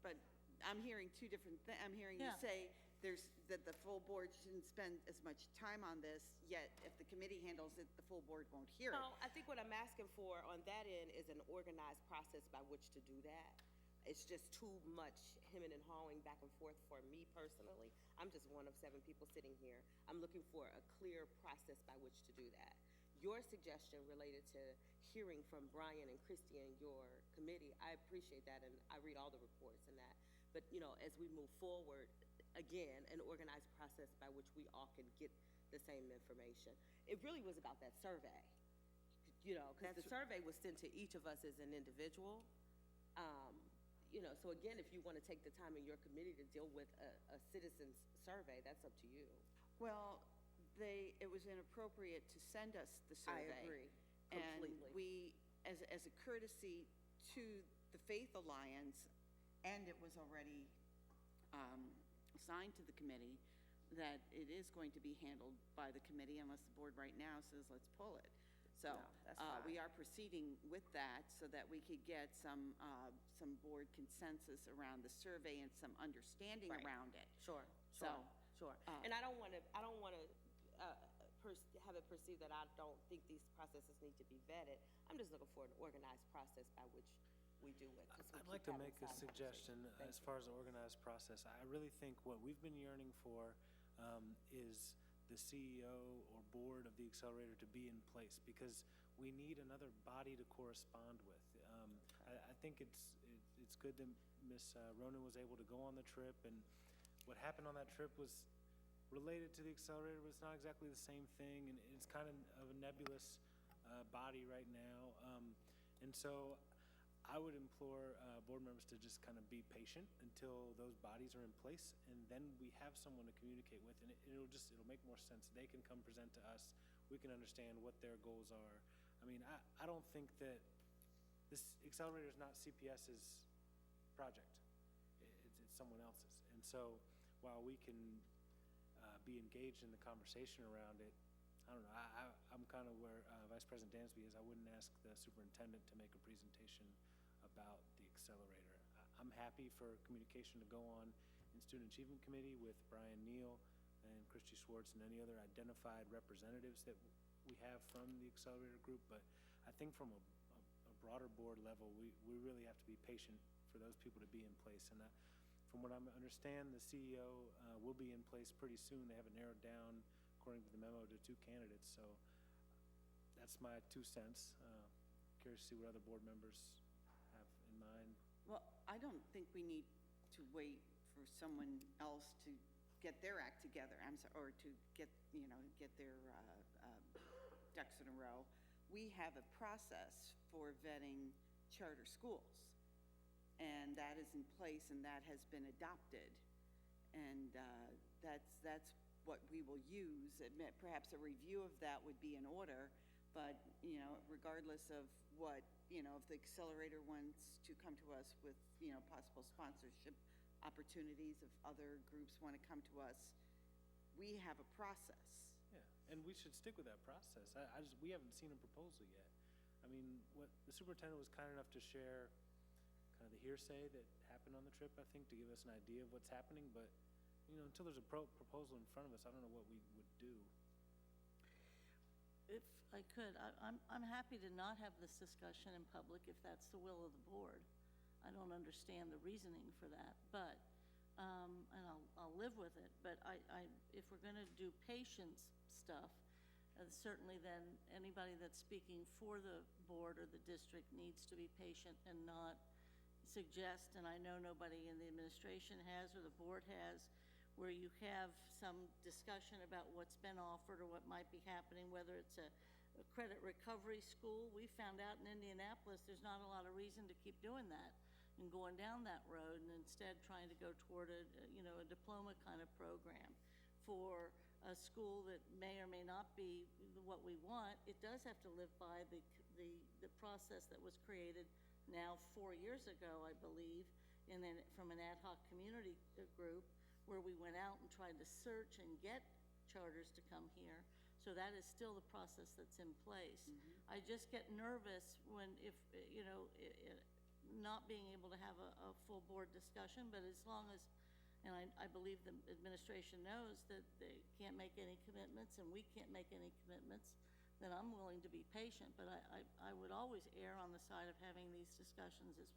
but I'm hearing two different things. I'm hearing you Yeah. say that the full board shouldn't spend as much time on this, yet if the committee handles it, the full board won't hear it. No, I think what I'm asking for on that end is an organized process by which to do that. It's just too much hemming and hawing back and forth for me personally. I'm just one of 7 people sitting here. I'm looking for a clear process by which to do that. Your suggestion related to hearing from Brian and Christy and your committee, I appreciate that, and I read all the reports and that. But, as we move forward, again, an organized process by which we all can get the same information. It really was about that survey, because the survey was sent to each of us as an individual. So again, if you want to take the time in your committee to deal with a citizen's survey, that's up to you. Well, it was inappropriate to send us the survey. I agree completely. And we, as a courtesy to the Faith Alliance, and it was already assigned to the committee, that it is going to be handled by the committee unless the board right now says, let's pull it. So No, that's fine. we are proceeding with that so that we could get some board consensus around the survey and some understanding Right. around it. Sure. So, And I don't want to have it perceived that I don't think these processes need to be vetted. I'm just looking for an organized process by which we do it. 'cause we I'd keep like to having make a side suggestion conversations. as far as the organized process. I really think what we've been yearning for is the CEO or board of the accelerator to be in place, because we need another body to correspond with. I think it's good that Ms. Ronan was able to go on the trip, and what happened on that trip was related to the accelerator, but it's not exactly the same thing, and it's kind of a nebulous body right now. And so I would implore board members to just kind of be patient until those bodies are in place, and then we have someone to communicate with, and it'll make more sense. They can come present to us. We can understand what their goals are. I mean, I don't think that this accelerator is not CPS's project. It's someone else's. And so while we can be engaged in the conversation around it, I don't know, I'm kind of where Vice President Dansby is. I wouldn't ask the superintendent to make a presentation about the accelerator. I'm happy for communication to go on in Student Achievement Committee with Brian Neal and Christy Schwartz and any other identified representatives that we have from the accelerator group, but I think from a broader board level, we really have to be patient for those people to be in place. And from what I understand, the CEO will be in place pretty soon. They have it narrowed down, according to the memo, to 2 candidates. So that's my 2 cents. Curious to see what other board members have in mind. Well, I don't think we need to wait for someone else to get their act together, or to get their ducks in a row. We have a process for vetting charter schools, and that is in place, and that has been adopted, and that's what we will use. Perhaps a review of that would be in order, but regardless of what, if the accelerator wants to come to us with possible sponsorship opportunities, if other groups want to come to us, we have a process. Yeah, and we should stick with that process. We haven't seen a proposal yet. I mean, what the superintendent was kind enough to share kind of the hearsay that happened on the trip, I think, to give us an idea of what's happening, but until there's a proposal in front of us, I don't know what we would do. If I could, I'm happy to not have this discussion in public if that's the will of the board. I don't understand the reasoning for that, but, and I'll live with it, but if we're gonna do patience stuff, certainly then anybody that's speaking for the board or the district needs to be patient and not suggest, and I know nobody in the administration has or the board has, where you have some discussion about what's been offered or what might be happening, whether it's a credit recovery school. We found out in Indianapolis there's not a lot of reason to keep doing that and going down that road, and instead trying to go toward a diploma kind of program for a school that may or may not be what we want. It does have to live by the process that was created now 4 years ago, I believe, and then from an ad hoc community group where we went out and tried to search and get charters to come here. So that is still the process that's in place. I just get nervous when, not being able to have a full board discussion, but as long as, and I believe the administration knows that they can't make any commitments and we can't make any commitments, then I'm willing to be patient, but I would always err on the side of having these discussions as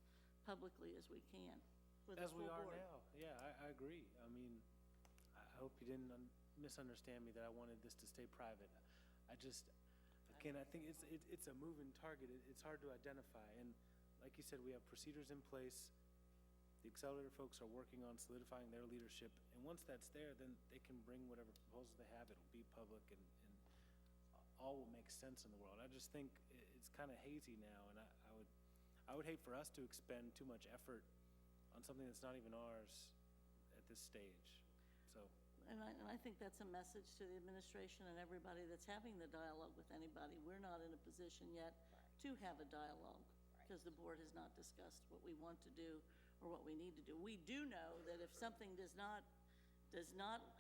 publicly as we can with the As full we are board. now, yeah, I agree. I mean, I hope you didn't misunderstand me that I wanted this to stay private. I just, again, I think it's a moving target. It's hard to identify, and like you said, we have procedures in place. The accelerator folks are working on solidifying their leadership, and once that's there, then they can bring whatever proposals they have. It'll be public, and all will make sense in the world. I just think it's kind of hazy now, and I would hate for us to expend too much effort on something that's not even ours at this stage. So, And I think that's a message to the administration and everybody that's having the dialogue with anybody. We're not in a position yet to have a dialogue because the board has not discussed what we want to do or what we need to do. We do know that if something does not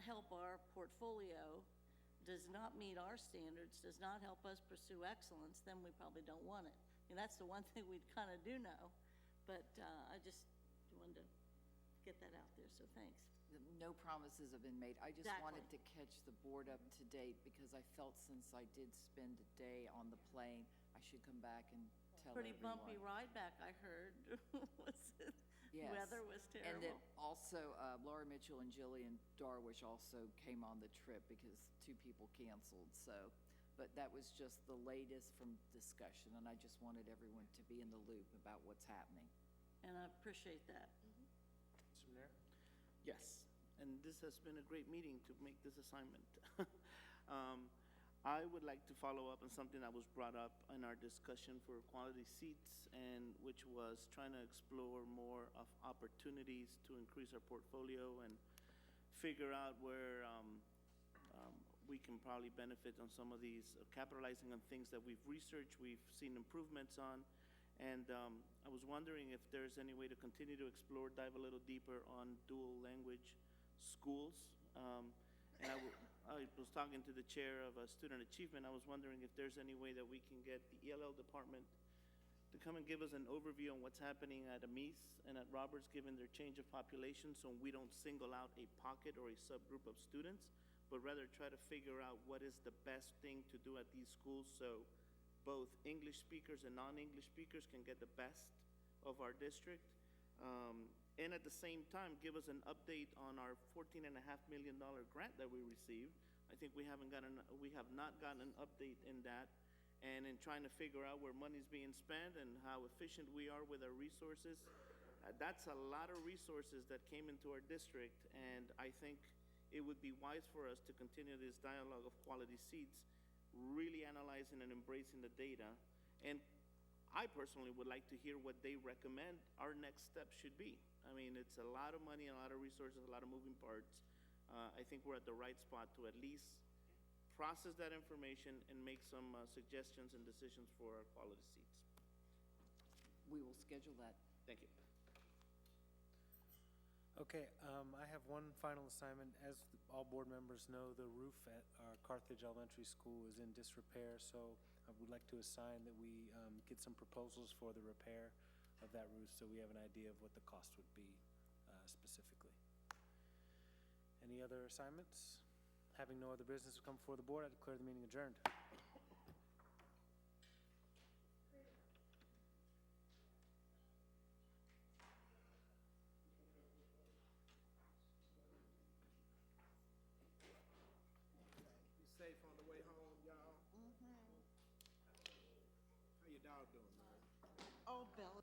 help our portfolio, does not meet our standards, does not help us pursue excellence, then we probably don't want it. And that's the one thing we kind of do know, but I just wanted to get that out there, so thanks. No promises have been made. I just Exactly. wanted to catch the board up to date because I felt since I did spend a day on the plane, I should come back and tell Pretty everyone. bumpy ride back, I heard. Was it? Yes. Weather was And then terrible. also, Laura Mitchell and Jillian Darwish also came on the trip because 2 people canceled, so. But that was just the latest from discussion, and I just wanted everyone to be in the loop about what's happening. And I appreciate that. Mr. Manera? Yes, and this has been a great meeting to make this assignment. I would like to follow up on something that was brought up in our discussion for quality seats, and which was trying to explore more of opportunities to increase our portfolio and figure out where we can probably benefit on some of these, capitalizing on things that we've researched, we've seen improvements on. And I was wondering if there's any way to continue to explore, dive a little deeper on dual language schools. And I was talking to the chair of student achievement. I was wondering if there's any way that we can get the ELL department to come and give us an overview on what's happening at Amis and at Roberts, given their change of population, so we don't single out a pocket or a subgroup of students, but rather try to figure out what is the best thing to do at these schools so both English speakers and non-English speakers can get the best of our district. And at the same time, give us an update on our $14.5 million grant that we received. I think we have not gotten an update in that. And in trying to figure out where money's being spent and how efficient we are with our resources. That's a lot of resources that came into our district, and I think it would be wise for us to continue this dialogue of quality seats, really analyzing and embracing the data. And I personally would like to hear what they recommend our next steps should be. I mean, it's a lot of money, a lot of resources, a lot of moving parts. I think we're at the right spot to at least process that information and make some suggestions and decisions for our quality seats. We will schedule that. Thank you. Okay, I have one final assignment. As all board members know, the roof at our Carthage Elementary School is in disrepair, so I would like to assign that we get some proposals for the repair of that roof so we have an idea of what the cost would be specifically. Any other assignments? Having no other business to come before the board, I declare the meeting adjourned. Be safe on the way home, y'all. How your dog doing, man? Oh, Bella.